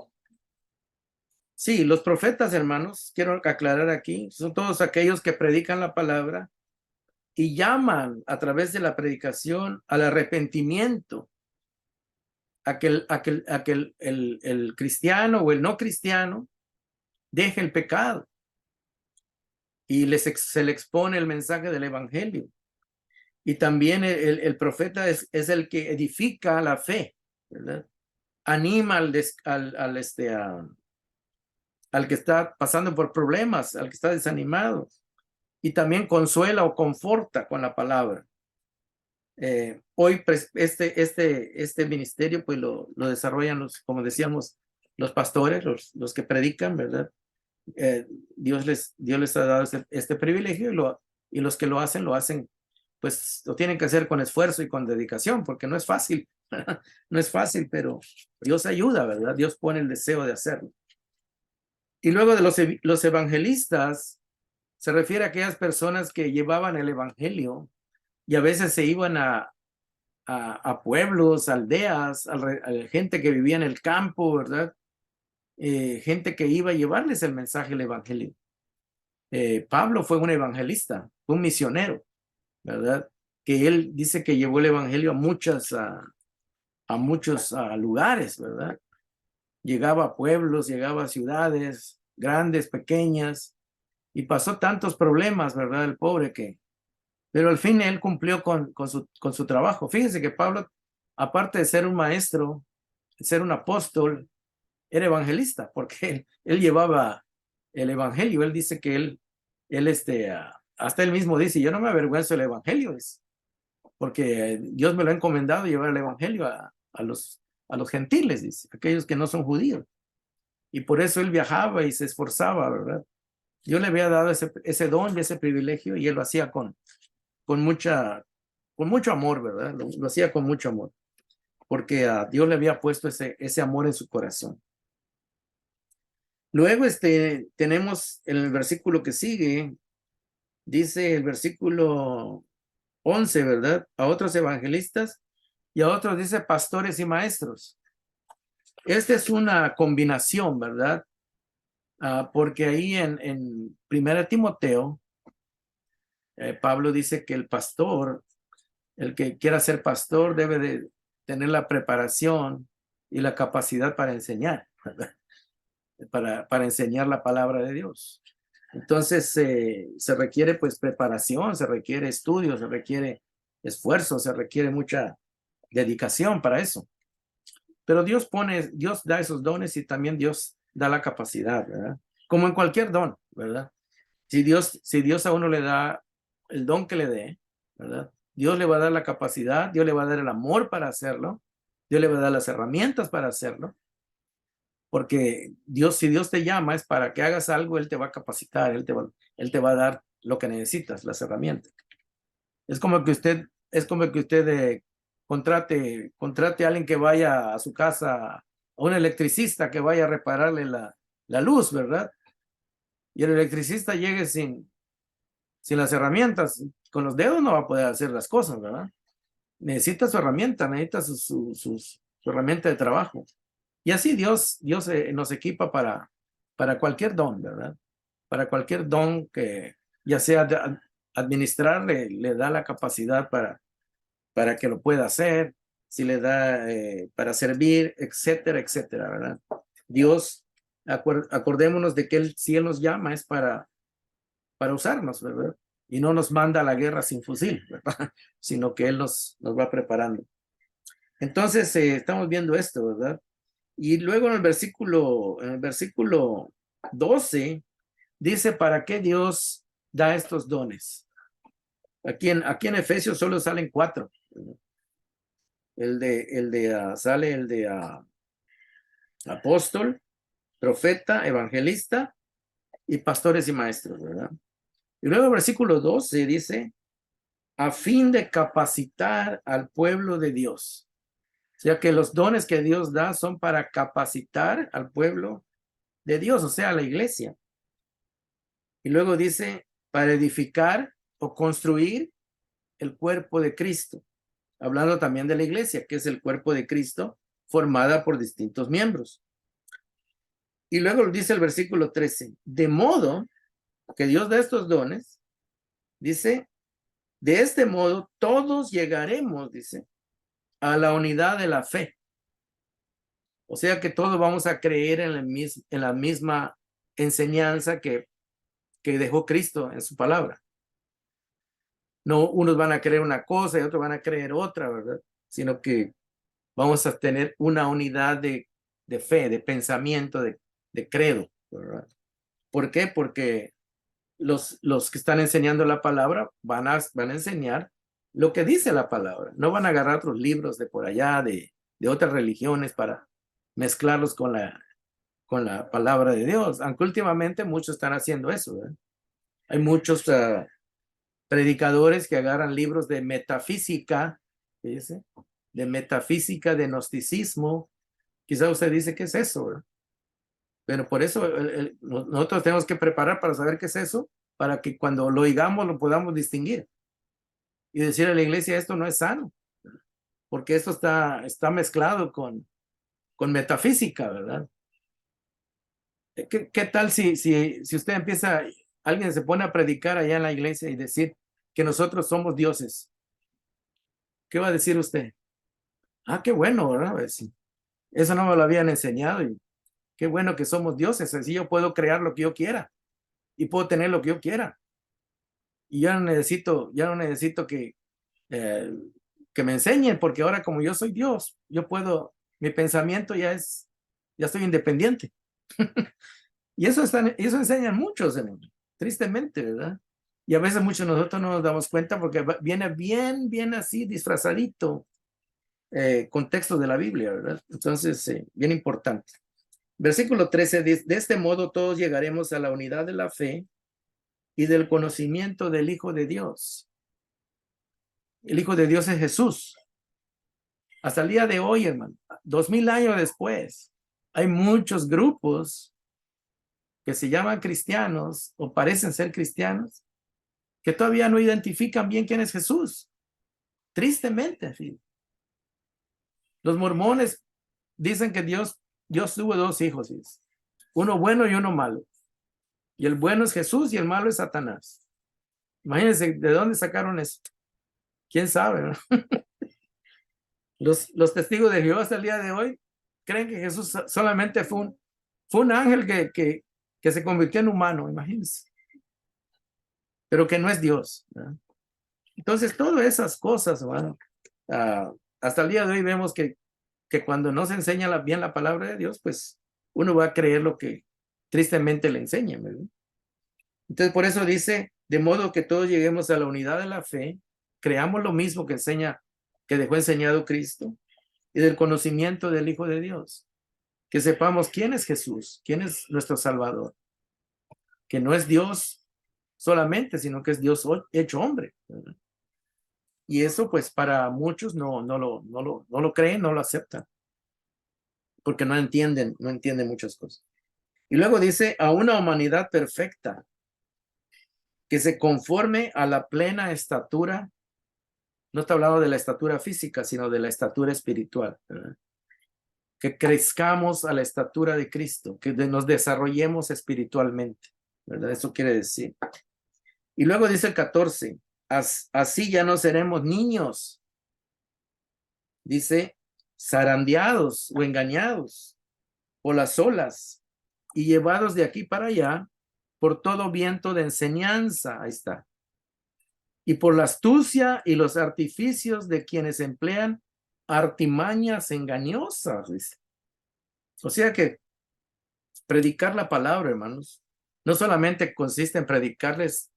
A: Sí, los profetas, hermanos, quiero aclarar aquí, son todos aquellos que predican la palabra y llaman a través de la predicación al arrepentimiento, a que el cristiano o el no cristiano deje el pecado y se le expone el mensaje del evangelio. Y también el profeta es el que edifica la fe, ¿verdad? Anima al que está pasando por problemas, al que está desanimado, y también consuela o conforta con la palabra. Hoy este ministerio pues lo desarrollan como decíamos, los pastores, los que predican, ¿verdad? Dios les ha dado este privilegio y los que lo hacen, pues lo tienen que hacer con esfuerzo y con dedicación, porque no es fácil, no es fácil, pero Dios ayuda, ¿verdad? Dios pone el deseo de hacerlo. Y luego de los evangelistas, se refiere a aquellas personas que llevaban el evangelio y a veces se iban a pueblos, aldeas, a gente que vivía en el campo, ¿verdad? Gente que iba a llevarles el mensaje del evangelio. Pablo fue un evangelista, fue un misionero, ¿verdad? Que él dice que llevó el evangelio a muchos lugares, ¿verdad? Llegaba a pueblos, llegaba a ciudades grandes, pequeñas, y pasó tantos problemas, ¿verdad? El pobre pero al fin él cumplió con su trabajo. Fíjense que Pablo, aparte de ser un maestro, de ser un apóstol, era evangelista, porque él llevaba el evangelio. Él dice que él hasta él mismo dice, yo no me avergüenzo del evangelio, porque Dios me lo ha encomendado llevar el evangelio a los gentiles, dice, aquellos que no son judíos. Y por eso él viajaba y se esforzaba, ¿verdad? Dios le había dado ese don y ese privilegio y él lo hacía con mucho amor, ¿verdad? Lo hacía con mucho amor, porque a Dios le había puesto ese amor en su corazón. Luego tenemos el versículo que sigue, dice el versículo 11, ¿verdad? A otros evangelistas y a otros dice pastores y maestros. Esta es una combinación, ¿verdad? Porque ahí en 1 Timoteo, Pablo dice que el pastor, el que quiera ser pastor, debe de tener la preparación y la capacidad para enseñar, ¿verdad? Para enseñar la palabra de Dios. Entonces, se requiere pues preparación, se requiere estudio, se requiere esfuerzo, se requiere mucha dedicación para eso. Pero Dios da esos dones y también Dios da la capacidad, ¿verdad? Como en cualquier don, ¿verdad? Si Dios a uno le da el don que le dé, ¿verdad? Dios le va a dar la capacidad, Dios le va a dar el amor para hacerlo, Dios le va a dar las herramientas para hacerlo, porque si Dios te llama es para que hagas algo, Él te va a capacitar, Él te va a dar lo que necesitas, las herramientas. Es como que usted contrate a alguien que vaya a su casa, a un electricista que vaya a repararle la luz, ¿verdad? Y el electricista llegue sin las herramientas, con los dedos no va a poder hacer las cosas, ¿verdad? Necesita su herramienta, necesita su herramienta de trabajo. Y así Dios nos equipa para cualquier don, ¿verdad? Para cualquier don que ya sea administrar, le da la capacidad para que lo pueda hacer, si le da para servir, etcétera, etcétera, ¿verdad? Dios, acordémonos de que si Él nos llama es para usarnos, ¿verdad? Y no nos manda a la guerra sin fusil, ¿verdad? Sino que Él nos va preparando. Entonces, estamos viendo esto, ¿verdad? Y luego en el versículo 12, dice, ¿para qué Dios da estos dones? Aquí en Efesios solo salen 4. Sale el de apóstol, profeta, evangelista y pastores y maestros, ¿verdad? Y luego el versículo 12 dice, a fin de capacitar al pueblo de Dios. O sea que los dones que Dios da son para capacitar al pueblo de Dios, o sea, a la iglesia. Y luego dice, para edificar o construir el cuerpo de Cristo. Hablando también de la iglesia, que es el cuerpo de Cristo, formada por distintos miembros. Y luego dice el versículo 13, de modo que Dios da estos dones, dice, de este modo todos llegaremos, dice, a la unidad de la fe. O sea que todos vamos a creer en la misma enseñanza que dejó Cristo en su palabra. No, unos van a creer una cosa y otros van a creer otra, ¿verdad? Sino que vamos a tener una unidad de fe, de pensamiento, de credo, ¿verdad? ¿Por qué? Porque los que están enseñando la palabra van a enseñar lo que dice la palabra. No van a agarrar otros libros de por allá, de otras religiones para mezclarlos con la palabra de Dios. Aunque últimamente muchos están haciendo eso, ¿verdad? Hay muchos predicadores que agarran libros de metafísica, ¿dice? De metafísica, de gnosticismo. Quizá usted dice, ¿qué es eso? ¿Verdad? Pero por eso nosotros tenemos que preparar para saber qué es eso, para que cuando lo oigamos lo podamos distinguir y decir a la iglesia, esto no es sano, porque esto está mezclado con metafísica, ¿verdad? ¿Qué tal si usted alguien se pone a predicar allá en la iglesia y decir que nosotros somos dioses? ¿Qué va a decir usted? Ah, qué bueno, ¿verdad? Eso no me lo habían enseñado y qué bueno que somos dioses, así yo puedo crear lo que yo quiera y puedo tener lo que yo quiera. Y ya no necesito que me enseñen, porque ahora como yo soy Dios, mi pensamiento ya estoy independiente. Y eso enseñan muchos, tristemente, ¿verdad? Y a veces muchos de nosotros no nos damos cuenta porque viene bien así disfrazadito, contexto de la Biblia, ¿verdad? Entonces, bien importante. Versículo 13, de este modo todos llegaremos a la unidad de la fe y del conocimiento del Hijo de Dios. El Hijo de Dios es Jesús. Hasta el día de hoy, hermano, 2000 años después, hay muchos grupos que se llaman cristianos o parecen ser cristianos que todavía no identifican bien quién es Jesús. Tristemente, ¿sí? Los mormones dicen que Dios tuvo 2 hijos, ¿sí? Uno bueno y uno malo. Y el bueno es Jesús y el malo es Satanás. Imagínense de dónde sacaron eso. ¿Quién sabe? ¿No? Los testigos de Jehová hasta el día de hoy creen que Jesús solamente fue un ángel que se convirtió en humano, imagínense, pero que no es Dios, ¿verdad? Entonces, todas esas cosas, hermano, hasta el día de hoy vemos que cuando no se enseña bien la palabra de Dios, pues uno va a creer lo que tristemente le enseñan, ¿verdad? Entonces, por eso dice, de modo que todos lleguemos a la unidad de la fe, creamos lo mismo que dejó enseñado Cristo, y del conocimiento del Hijo de Dios, que sepamos quién es Jesús, quién es nuestro Salvador, que no es Dios solamente, sino que es Dios hecho hombre, ¿verdad? Y eso, pues, para muchos no lo creen, no lo aceptan, porque no entienden muchas cosas. Y luego dice, a una humanidad perfecta, que se conforme a la plena estatura. No está hablando de la estatura física, sino de la estatura espiritual, ¿verdad? Que crezcamos a la estatura de Cristo, que nos desarrollemos espiritualmente, ¿verdad? Eso quiere decir. Y luego dice el 14, así ya no seremos niños, dice, zarandeados o engañados por las olas y llevados de aquí para allá por todo viento de enseñanza, ahí está, y por la astucia y los artificios de quienes emplean artimañas engañosas, dice. O sea que predicar la palabra, hermanos, no solamente consiste en predicarles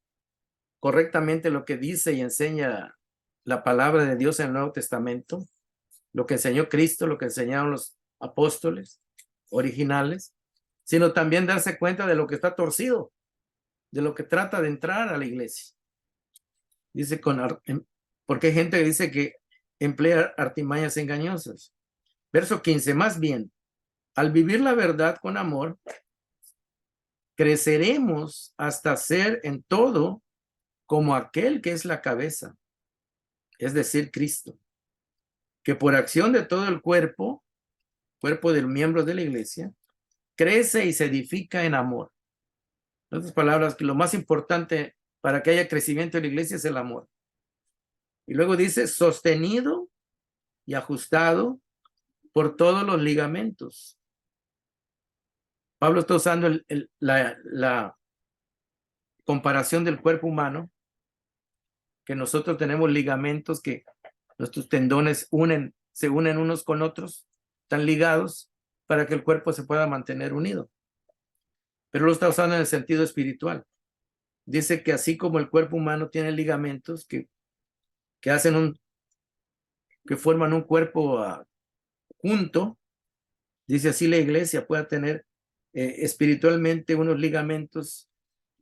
A: correctamente lo que dice y enseña la palabra de Dios en el Nuevo Testamento, lo que enseñó Cristo, lo que enseñaron los apóstoles originales, sino también darse cuenta de lo que está torcido, de lo que trata de entrar a la iglesia. Dice, porque hay gente que dice que emplea artimañas engañosas. Verso 15, más bien, al vivir la verdad con amor, creceremos hasta ser en todo como aquel que es la cabeza, es decir, Cristo, que por acción de todo el cuerpo de los miembros de la iglesia, crece y se edifica en amor. En otras palabras, que lo más importante para que haya crecimiento en la iglesia es el amor. Y luego dice, sostenido y ajustado por todos los ligamentos. Pablo está usando la comparación del cuerpo humano, que nosotros tenemos ligamentos que nuestros tendones se unen unos con otros, están ligados para que el cuerpo se pueda mantener unido. Pero lo está usando en el sentido espiritual. Dice que así como el cuerpo humano tiene ligamentos que forman un cuerpo junto, dice así la iglesia puede tener espiritualmente unos ligamentos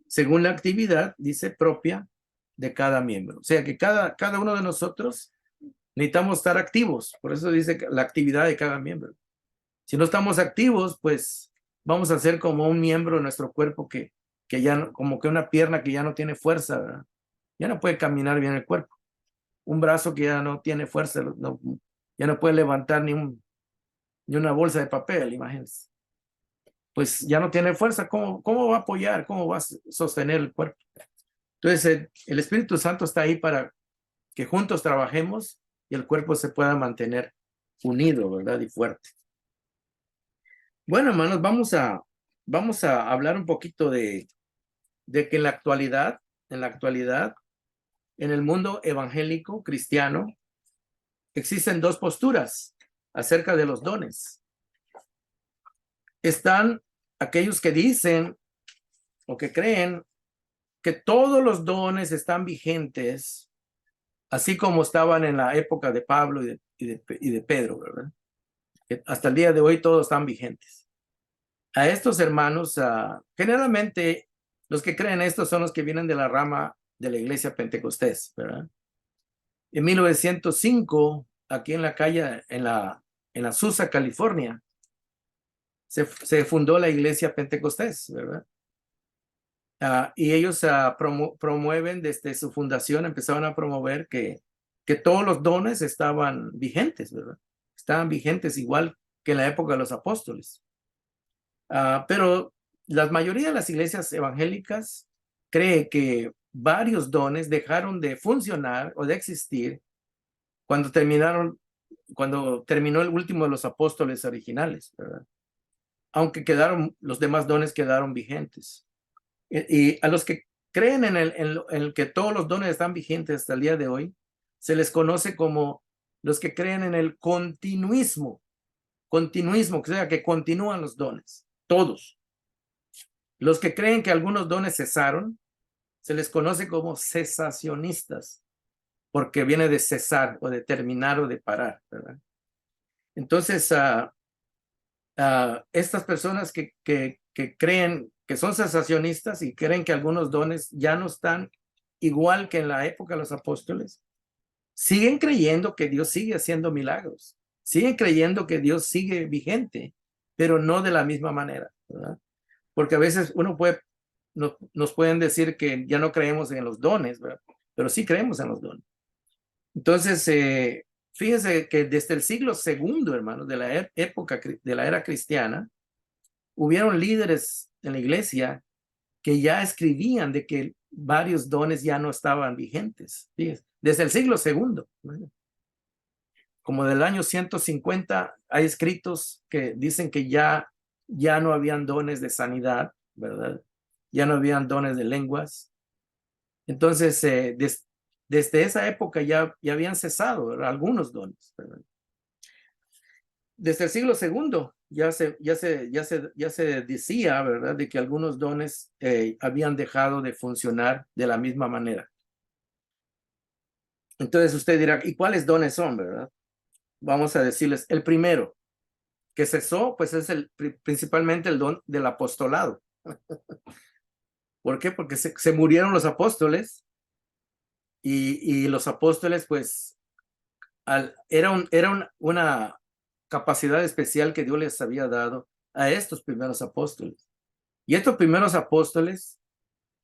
A: según la actividad, dice, propia de cada miembro. O sea que cada uno de nosotros necesitamos estar activos. Por eso dice la actividad de cada miembro. Si no estamos activos, pues vamos a ser como un miembro de nuestro cuerpo que ya no, como que una pierna que ya no tiene fuerza, ¿verdad? Ya no puede caminar bien el cuerpo. Un brazo que ya no tiene fuerza, ya no puede levantar ni una bolsa de papel, imagínense. Pues ya no tiene fuerza, ¿cómo va a apoyar? ¿Cómo va a sostener el cuerpo? Entonces, el Espíritu Santo está ahí para que juntos trabajemos y el cuerpo se pueda mantener unido, ¿verdad? Y fuerte. Bueno, hermanos, vamos a hablar un poquito de que en la actualidad, en el mundo evangélico cristiano, existen dos posturas acerca de los dones. Están aquellos que dicen o que creen que todos los dones están vigentes, así como estaban en la época de Pablo y de Pedro, ¿verdad? Que hasta el día de hoy todos están vigentes. A estos hermanos, generalmente los que creen esto son los que vienen de la rama de la iglesia pentecostés, ¿verdad? En 1905, aquí en la calle, en Azusa, California, se fundó la iglesia pentecostés, ¿verdad? Y ellos promueven desde su fundación, empezaron a promover que todos los dones estaban vigentes, ¿verdad? Estaban vigentes igual que en la época de los apóstoles. Pero la mayoría de las iglesias evangélicas cree que varios dones dejaron de funcionar o de existir cuando terminaron cuando terminó el último de los apóstoles originales, ¿verdad? Aunque quedaron, los demás dones quedaron vigentes. Y a los que creen en el que todos los dones están vigentes hasta el día de hoy, se les conoce como los que creen en el continuismo. Continuismo, que sea que continúan los dones, todos. Los que creen que algunos dones cesaron, se les conoce como cesacionistas, porque viene de cesar o de terminar o de parar, ¿verdad? Entonces, estas personas que creen que son cesacionistas y creen que algunos dones ya no están igual que en la época de los apóstoles, siguen creyendo que Dios sigue haciendo milagros, siguen creyendo que Dios sigue vigente, pero no de la misma manera, ¿verdad? Porque a veces nos pueden decir que ya no creemos en los dones, ¿verdad? Pero sí creemos en los dones. Entonces, fíjense que desde el siglo II, hermanos, de la época de la era cristiana, hubieron líderes en la iglesia que ya escribían de que varios dones ya no estaban vigentes. Fíjense, desde el siglo II, ¿no? Como del año 150, hay escritos que dicen que ya no habían dones de sanidad, ¿verdad? Ya no habían dones de lenguas. Entonces, desde esa época ya habían cesado, ¿verdad? Algunos dones, ¿verdad? Desde el siglo II ya se decía, ¿verdad?, de que algunos dones habían dejado de funcionar de la misma manera. Entonces usted dirá, ¿y cuáles dones son, verdad? Vamos a decirles, el primero que cesó, pues es principalmente el don del apostolado. ¿Por qué? Porque se murieron los apóstoles y los apóstoles, pues, era una capacidad especial que Dios les había dado a estos primeros apóstoles. Y estos primeros apóstoles,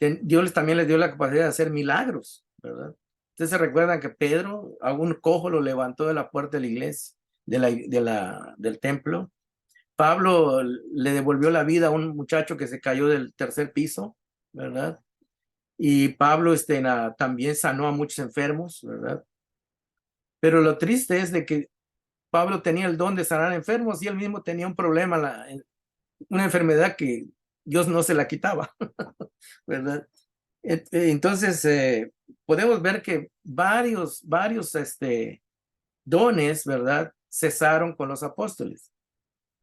A: Dios también les dio la capacidad de hacer milagros, ¿verdad? Ustedes se recuerdan que Pedro, a un cojo lo levantó de la puerta de la iglesia, del templo. Pablo le devolvió la vida a un muchacho que se cayó del tercer piso, ¿verdad? Y Pablo también sanó a muchos enfermos, ¿verdad? Pero lo triste es de que Pablo tenía el don de sanar enfermos y él mismo tenía un problema, una enfermedad que Dios no se la quitaba, ¿verdad? Entonces, podemos ver que varios dones, ¿verdad?, cesaron con los apóstoles.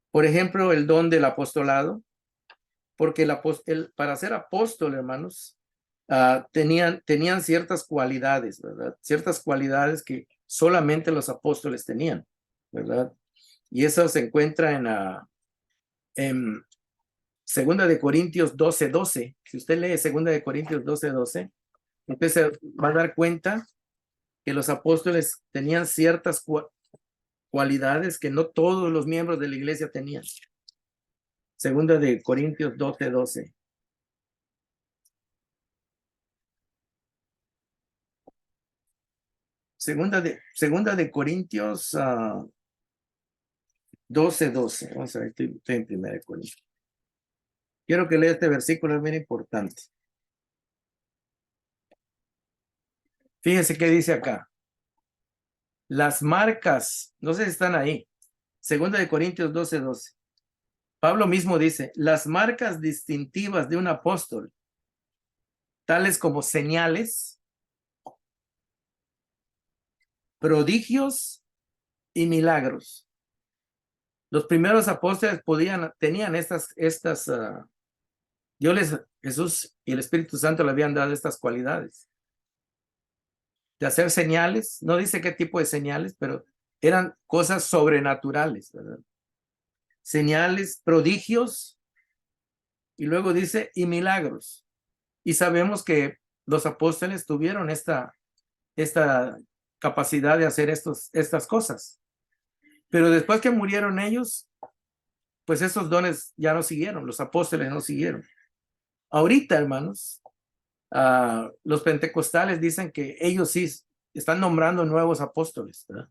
A: Por ejemplo, el don del apostolado, porque para ser apóstol, hermanos, tenían ciertas cualidades, ¿verdad? Ciertas cualidades que solamente los apóstoles tenían, ¿verdad? Y eso se encuentra en Segunda de Corintios 12:12. Si usted lee Segunda de Corintios 12:12, usted se va a dar cuenta que los apóstoles tenían ciertas cualidades que no todos los miembros de la iglesia tenían. Segunda de Corintios 12:12. Segunda de Corintios 12:12. Vamos a ver, estoy en Primera de Corintios. Quiero que lea este versículo, es muy importante. Fíjense qué dice acá. Las marcas, no sé si están ahí. Segunda de Corintios 12:12. Pablo mismo dice, las marcas distintivas de un apóstol, tales como señales, prodigios y milagros. Los primeros apóstoles tenían Jesús y el Espíritu Santo le habían dado estas cualidades. De hacer señales, no dice qué tipo de señales, pero eran cosas sobrenaturales, ¿verdad? Señales, prodigios, y luego dice, y milagros. Y sabemos que los apóstoles tuvieron esta capacidad de hacer estas cosas. Pero después que murieron ellos, pues esos dones ya no siguieron, los apóstoles no siguieron. Ahorita, hermanos, los pentecostales dicen que ellos sí están nombrando nuevos apóstoles, ¿verdad?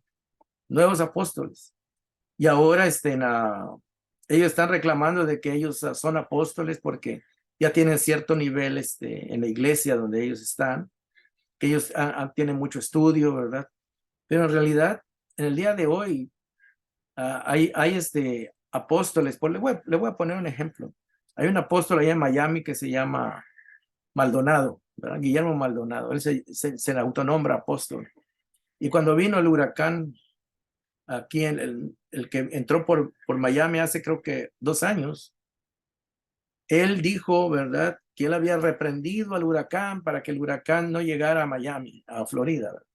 A: Nuevos apóstoles. Y ahora ellos están reclamando de que ellos son apóstoles porque ya tienen cierto nivel en la iglesia donde ellos están, que ellos tienen mucho estudio, ¿verdad? Pero en realidad en el día de hoy hay apóstoles. Le voy a poner un ejemplo. Hay un apóstol allá en Miami que se llama Maldonado, ¿verdad? Guillermo Maldonado. Él se autonombra apóstol. Y cuando vino el huracán aquí, el que entró por Miami hace creo que 2 años, él dijo, ¿verdad?, que él había reprendido al huracán para que el huracán no llegara a Miami, a Florida, ¿verdad?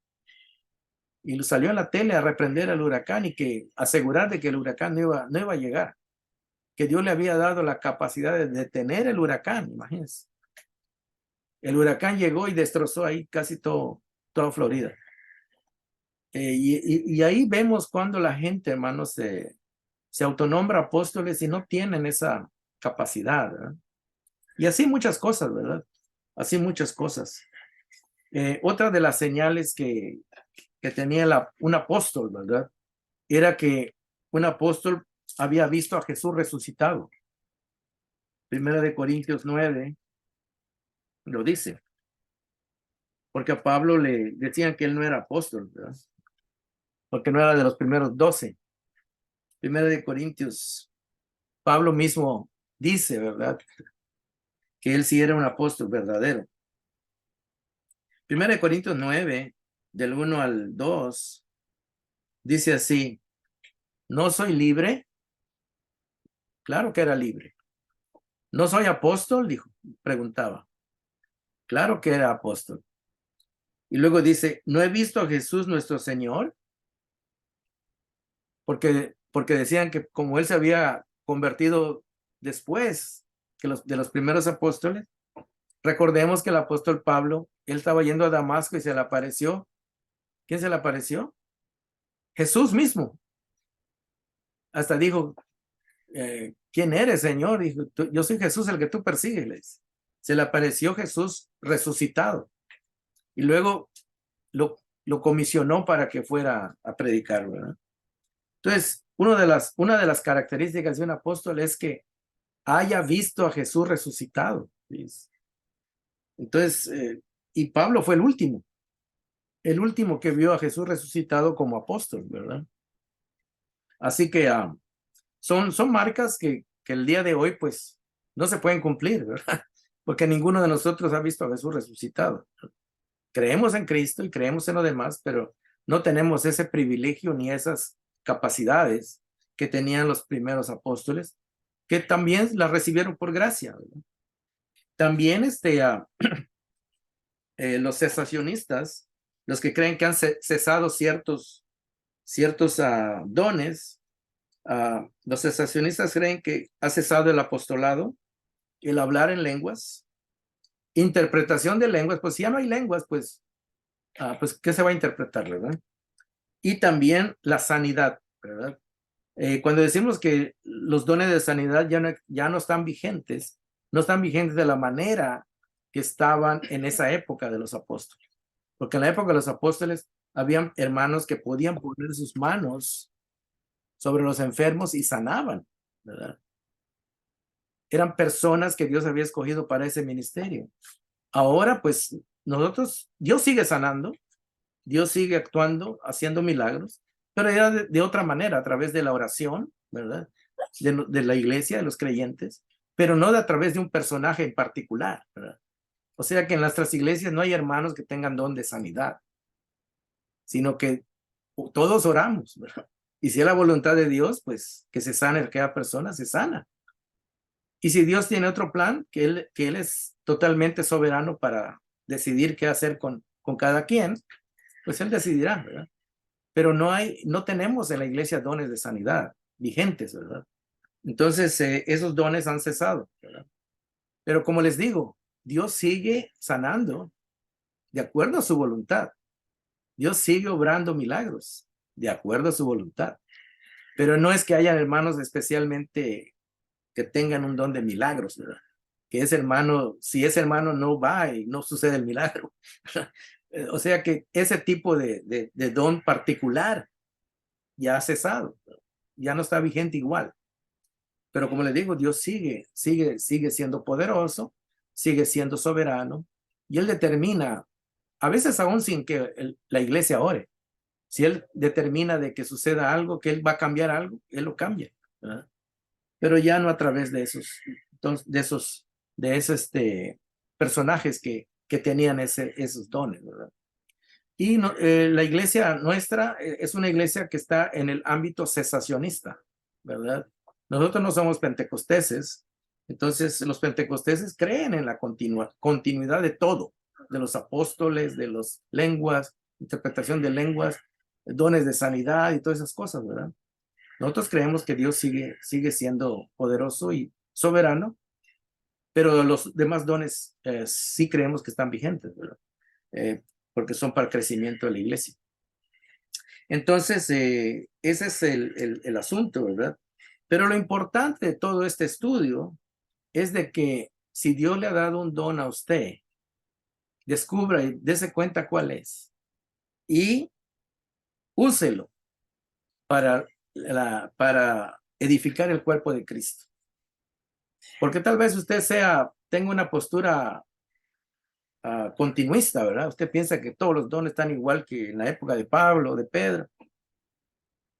A: Y salió a la tele a reprender al huracán y que asegurar de que el huracán no iba a llegar, que Dios le había dado la capacidad de detener el huracán, imagínense. El huracán llegó y destrozó ahí casi toda Florida. Y ahí vemos cuando la gente, hermanos, se autonombra apóstoles y no tienen esa capacidad, ¿verdad? Y así muchas cosas, ¿verdad? Así muchas cosas. Otra de las señales que tenía un apóstol, ¿verdad?, era que un apóstol había visto a Jesús resucitado. Primera de Corintios 9 lo dice. Porque a Pablo le decían que él no era apóstol, ¿verdad? Porque no era de los primeros 12. Primera de Corintios, Pablo mismo dice, ¿verdad?, que él sí era un apóstol verdadero. Primera de Corintios 9, del 1 al 2, dice así: ¿no soy libre? Claro que era libre. ¿No soy apóstol?, preguntaba. Claro que era apóstol. Y luego dice: ¿no he visto a Jesús nuestro Señor? Porque decían que como él se había convertido después que de los primeros apóstoles. Recordemos que el apóstol Pablo, él estaba yendo a Damasco y se le apareció. ¿Quién se le apareció? Jesús mismo. Hasta dijo, ¿quién eres, Señor? Dijo, yo soy Jesús, el que tú persigues. Se le apareció Jesús resucitado. Y luego lo comisionó para que fuera a predicar, ¿verdad? Entonces, una de las características de un apóstol es que haya visto a Jesús resucitado. Entonces, y Pablo fue el último que vio a Jesús resucitado como apóstol, ¿verdad? Así que son marcas que el día de hoy pues no se pueden cumplir, ¿verdad? Porque ninguno de nosotros ha visto a Jesús resucitado. Creemos en Cristo y creemos en lo demás, pero no tenemos ese privilegio ni esas capacidades que tenían los primeros apóstoles, que también las recibieron por gracia, ¿verdad? También los cesacionistas, los que creen que han cesado ciertos dones, los cesacionistas creen que ha cesado el apostolado, el hablar en lenguas, interpretación de lenguas. Pues si ya no hay lenguas, pues ¿qué se va a interpretar, verdad? Y también la sanidad, ¿verdad? Cuando decimos que los dones de sanidad ya no están vigentes, no están vigentes de la manera que estaban en esa época de los apóstoles. Porque en la época de los apóstoles habían hermanos que podían poner sus manos sobre los enfermos y sanaban, ¿verdad? Eran personas que Dios había escogido para ese ministerio. Ahora, pues, Dios sigue sanando, Dios sigue actuando, haciendo milagros, pero ya de otra manera, a través de la oración, ¿verdad? De la iglesia, de los creyentes, pero no a través de un personaje en particular, ¿verdad? O sea que en nuestras iglesias no hay hermanos que tengan don de sanidad, sino que todos oramos, ¿verdad? Y si es la voluntad de Dios, pues que se sane aquella persona, se sana. Y si Dios tiene otro plan, que él es totalmente soberano para decidir qué hacer con cada quien, pues él decidirá, ¿verdad? Pero no tenemos en la iglesia dones de sanidad vigentes, ¿verdad? Entonces, esos dones han cesado, ¿verdad? Pero como les digo, Dios sigue sanando de acuerdo a su voluntad. Dios sigue obrando milagros de acuerdo a su voluntad. Pero no es que hayan hermanos especialmente que tengan un don de milagros, ¿verdad? Que ese hermano, si ese hermano no va y no sucede el milagro. O sea que ese tipo de don particular ya ha cesado, ya no está vigente igual. Pero como le digo, Dios sigue siendo poderoso, sigue siendo soberano, y Él determina, a veces aún sin que la iglesia ore, Si Él determina de que suceda algo, que Él va a cambiar algo, Él lo cambia, ¿verdad? Pero ya no a través de esos personajes que tenían esos dones, ¿verdad? Y la iglesia nuestra es una iglesia que está en el ámbito cesacionista, ¿verdad? Nosotros no somos pentecosteses, entonces los pentecosteses creen en la continuidad de todo, de los apóstoles, de las lenguas, interpretación de lenguas, dones de sanidad y todas esas cosas, ¿verdad? Nosotros creemos que Dios sigue siendo poderoso y soberano, pero los demás dones sí creemos que están vigentes, ¿verdad? Porque son para el crecimiento de la iglesia. Entonces, ese es el asunto, ¿verdad? Pero lo importante de todo este estudio es de que si Dios le ha dado un don a usted, descubra y dése cuenta cuál es y úselo para edificar el cuerpo de Cristo. Porque tal vez usted tenga una postura continuista, ¿verdad? Usted piensa que todos los dones están igual que en la época de Pablo, de Pedro.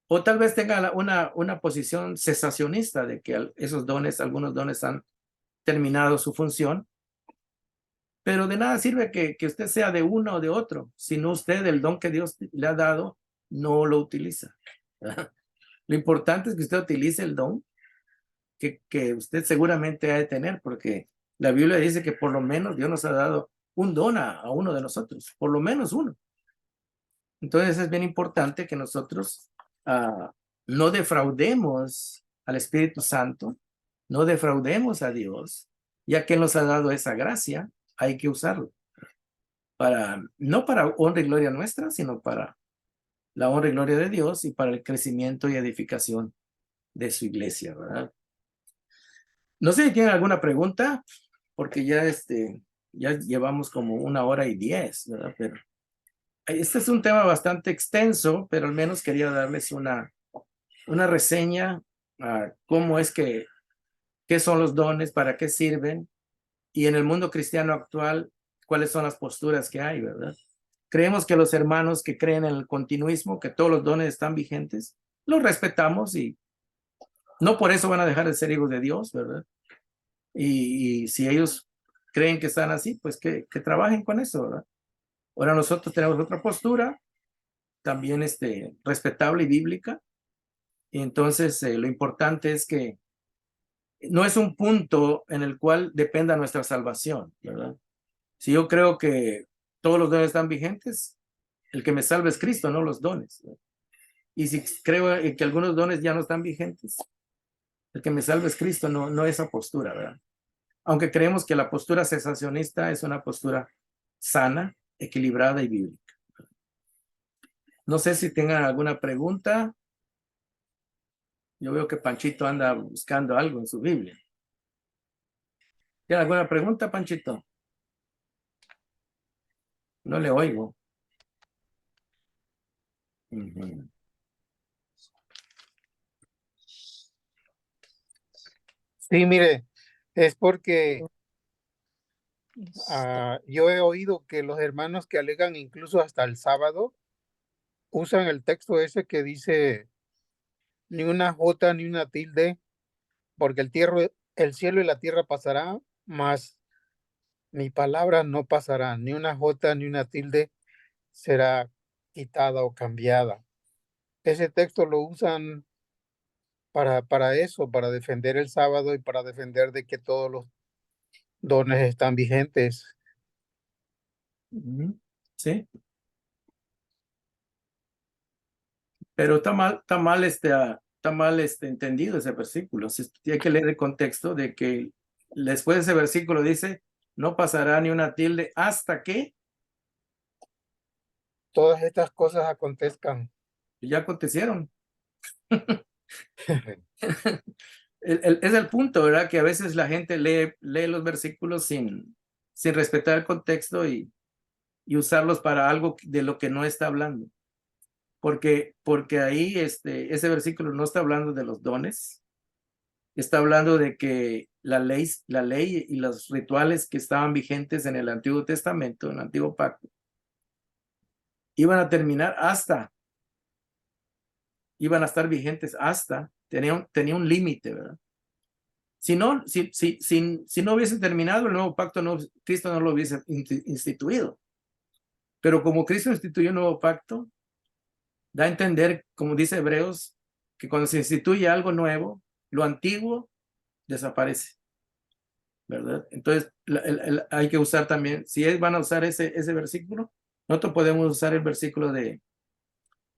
A: O tal vez tenga una posición cesacionista de que algunos dones han terminado su función. Pero de nada sirve que usted sea de uno o de otro, si no usted el don que Dios le ha dado no lo utiliza. Lo importante es que usted utilice el don que usted seguramente ha de tener, porque la Biblia dice que por lo menos Dios nos ha dado un don a uno de nosotros, por lo menos uno. Entonces es bien importante que nosotros no defraudemos al Espíritu Santo, no defraudemos a Dios, ya que Él nos ha dado esa gracia, hay que usarlo. No para honra y gloria nuestra, sino para la honra y gloria de Dios y para el crecimiento y edificación de su iglesia, ¿verdad? No sé si tienen alguna pregunta, porque ya llevamos como 1:10, ¿verdad? Pero este es un tema bastante extenso, pero al menos quería darles una reseña a cómo es qué son los dones, para qué sirven, y en el mundo cristiano actual, cuáles son las posturas que hay, ¿verdad? Creemos que los hermanos que creen en el continuismo, que todos los dones están vigentes, los respetamos y no por eso van a dejar de ser hijos de Dios, ¿verdad? Y si ellos creen que están así, pues que trabajen con eso, ¿verdad? Ahora nosotros tenemos otra postura, también respetable y bíblica, y entonces lo importante es que no es un punto en el cual dependa nuestra salvación, ¿verdad? Si yo creo que todos los dones están vigentes, el que me salva es Cristo, no los dones, ¿verdad? Y si creo que algunos dones ya no están vigentes, el que me salva es Cristo, no esa postura, ¿verdad? Aunque creemos que la postura cesacionista es una postura sana, equilibrada y bíblica. No sé si tengan alguna pregunta. Yo veo que Panchito anda buscando algo en su Biblia. ¿Tiene alguna pregunta, Panchito? No le oigo.
C: Sí, mire, es porque yo he oído que los hermanos que alegan incluso hasta el sábado usan el texto ese que dice ni una jota ni una tilde, porque el cielo y la tierra pasará, mas mi palabra no pasará, ni una jota ni una tilde será quitada o cambiada. Ese texto lo usan para eso, para defender el sábado y para defender de que todos los dones están vigentes.
A: Sí. Pero está mal entendido ese versículo. Hay que leer el contexto de que después de ese versículo dice, no pasará ni una tilde hasta que
C: todas estas cosas acontezcan.
A: ya acontecieron. Es el punto, ¿verdad? Que a veces la gente lee los versículos sin respetar el contexto y usarlos para algo de lo que no está hablando. Porque ahí ese versículo no está hablando de los dones, está hablando de que la ley y los rituales que estaban vigentes en el Antiguo Testamento, en el Antiguo Pacto, iban a terminar hasta iban a estar vigentes hasta, tenía un límite, ¿verdad? Si no hubiese terminado el nuevo pacto, Cristo no lo hubiese instituido. Pero como Cristo instituyó un nuevo pacto, da a entender, como dice Hebreos, que cuando se instituye algo nuevo, lo antiguo desaparece, ¿verdad? Entonces hay que usar también, si van a usar ese versículo, nosotros podemos usar el versículo de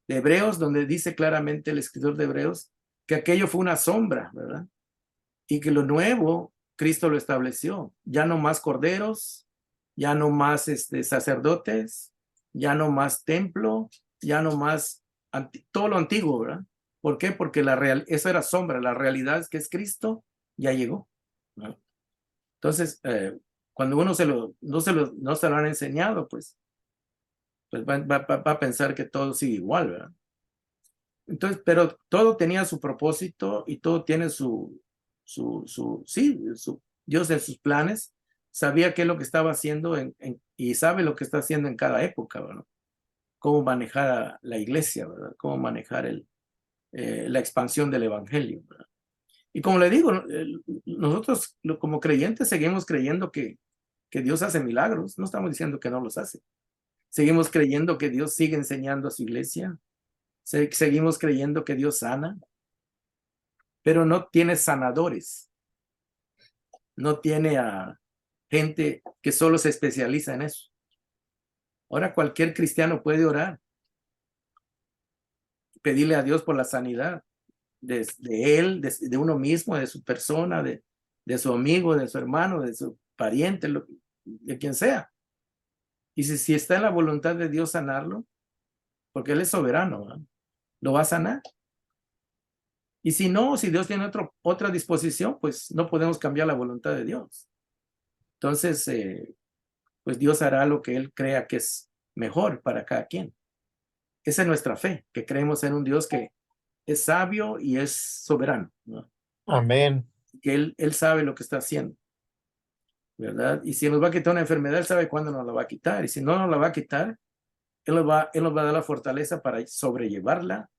A: Hebreos, donde dice claramente el escritor de Hebreos que aquello fue una sombra, ¿verdad? Y que lo nuevo, Cristo lo estableció. Ya no más corderos, ya no más sacerdotes, ya no más templo, ya no más todo lo antiguo, ¿verdad? ¿Por qué? Porque eso era sombra. La realidad es que es Cristo, ya llegó, ¿no? Entonces, cuando uno no se lo han enseñado, pues va a pensar que todo sigue igual, ¿verdad? Entonces, pero todo tenía su propósito y todo tiene Dios en sus planes, sabía qué es lo que estaba haciendo y sabe lo que está haciendo en cada época, ¿verdad? Cómo manejar a la iglesia, ¿verdad? Cómo manejar la expansión del evangelio, ¿verdad? Y como le digo, nosotros como creyentes seguimos creyendo que Dios hace milagros, no estamos diciendo que no los hace. Seguimos creyendo que Dios sigue enseñando a su iglesia, seguimos creyendo que Dios sana, pero no tiene sanadores, no tiene a gente que solo se especializa en eso. Ahora cualquier cristiano puede orar, pedirle a Dios por la sanidad de él, de uno mismo, de su persona, de su amigo, de su hermano, de su pariente, de quien sea. Y si está en la voluntad de Dios sanarlo, porque Él es soberano, ¿no? Lo va a sanar. Y si no, si Dios tiene otra disposición, pues no podemos cambiar la voluntad de Dios. Entonces, pues Dios hará lo que Él crea que es mejor para cada quien. Esa es nuestra fe, que creemos en un Dios que es sabio y es soberano, ¿no?
C: Amén.
A: Que Él sabe lo que está haciendo, ¿verdad? Y si nos va a quitar una enfermedad, Él sabe cuándo nos la va a quitar. Y si no nos la va a quitar, Él nos va a dar la fortaleza para sobrellevarla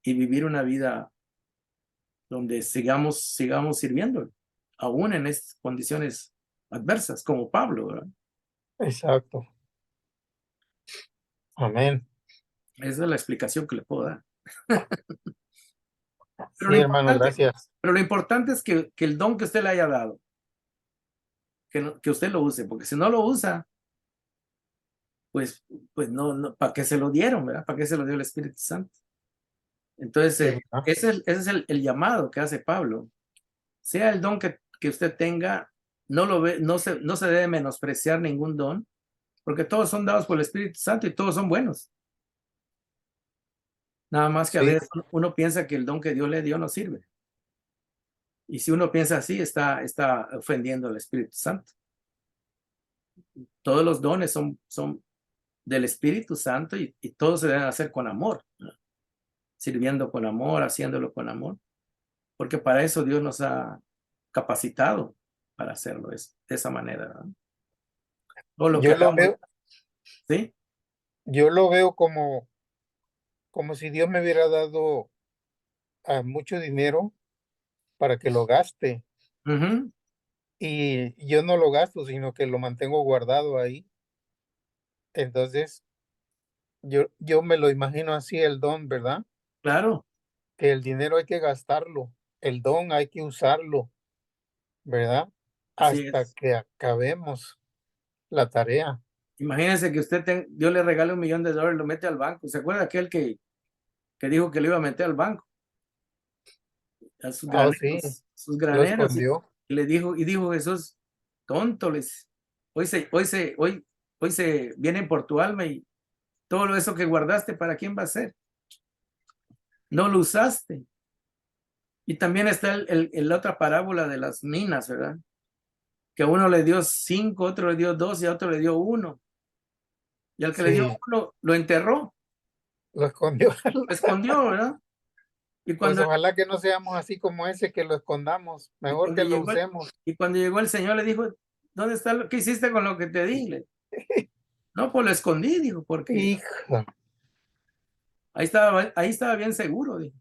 A: y vivir una vida donde sigamos sirviendo, aún en estas condiciones adversas, como Pablo, ¿verdad?
C: Exacto. Amén.
A: Esa es la explicación que le puedo dar.
C: Sí, hermano, gracias.
A: Pero lo importante es que el don que usted le haya dado, que usted lo use, porque si no lo usa, pues no, ¿para qué se lo dieron, verdad? ¿Para qué se lo dio el Espíritu Santo? Entonces, ese es el llamado que hace Pablo. Sea el don que usted tenga, no se debe menospreciar ningún don, porque todos son dados por el Espíritu Santo y todos son buenos. Nada más que a
C: Sí.
A: veces uno piensa que el don que Dios le dio no sirve. Y si uno piensa así, está ofendiendo al Espíritu Santo. Todos los dones son del Espíritu Santo y todos se deben hacer con amor, ¿no? Sirviendo con amor, haciéndolo con amor, porque para eso Dios nos ha capacitado para hacerlo de esa manera, ¿no? O lo que
C: Yo lo
A: hagamos,
C: veo,
A: ¿sí?
C: yo lo veo como si Dios me hubiera dado mucho dinero para que lo gaste,
A: Ujú,
C: y yo no lo gasto, sino que lo mantengo guardado ahí. Entonces, yo me lo imagino así, el don, ¿verdad?
A: claro,
C: Que el dinero hay que gastarlo, el don hay que usarlo, ¿verdad?
A: así
C: Hasta
A: es.
C: que acabemos la tarea.
A: Imagínense que Dios le regale $1,000,000 y lo mete al banco. ¿Se acuerda aquel que dijo que lo iba a meter al banco? A
C: Oh, sí,
A: sus
C: lo
A: graneros, y
C: escondió.
A: dijo Jesús, tonto, hoy se vienen por tu alma y todo eso que guardaste, ¿para quién va a ser? No lo usaste. Y también está la otra parábola de las minas, ¿verdad? Que a uno le dio 5, otro le dio 2 y a otro le dio 1. Y al que le dio
C: Sí,
A: 1 lo enterró,
C: lo escondió.
A: lo escondió, ¿verdad? Y
C: Pues
A: cuando,
C: ojalá que no seamos así como ese, que lo escondamos,
A: y
C: mejor
A: cuando
C: que lo
A: llegó,
C: usemos.
A: el Señor le dijo, ¿dónde está qué hiciste con lo que te di? No, pues lo escondí, dijo, porque
C: Hijo,
A: ahí estaba bien seguro, dijo.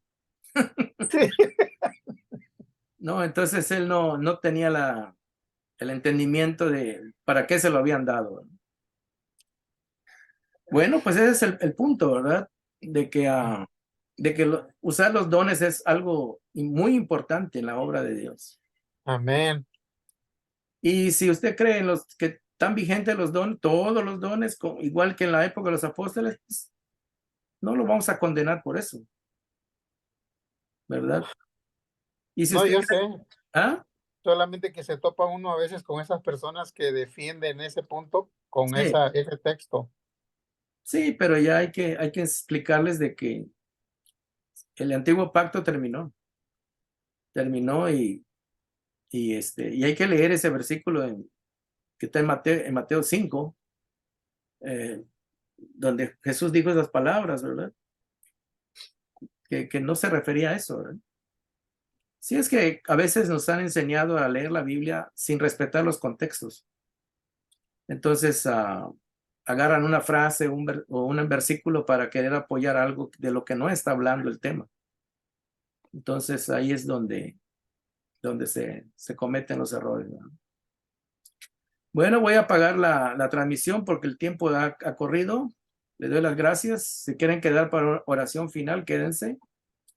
C: Sí.
A: No, entonces él no tenía el entendimiento de para qué se lo habían dado. Bueno, pues ese es el punto, ¿verdad? De que, usar los dones es algo muy importante en la obra de Dios.
C: Amén.
A: Y si usted cree en los que están vigentes los dones, todos los dones, igual que en la época de los apóstoles, pues, no lo vamos a condenar por eso, ¿verdad? Y si
C: No,
A: usted
C: yo
A: cree,
C: sé.
A: ¿ah?
C: Solamente que se topa uno a veces con esas personas que defienden ese punto con
A: Sí,
C: ese texto.
A: sí, pero ya hay que explicarles de que el antiguo pacto terminó y hay que leer ese versículo que está en Mateo 5, donde Jesús dijo esas palabras, ¿verdad? Que no se refería a eso, ¿verdad? Sí, es que a veces nos han enseñado a leer la Biblia sin respetar los contextos. Entonces, agarran una frase o un versículo para querer apoyar algo de lo que no está hablando el tema. Entonces, ahí es donde se cometen los errores, ¿no? Bueno, voy a apagar la transmisión porque el tiempo ha corrido. Les doy las gracias. Si quieren quedar para oración final, quédense.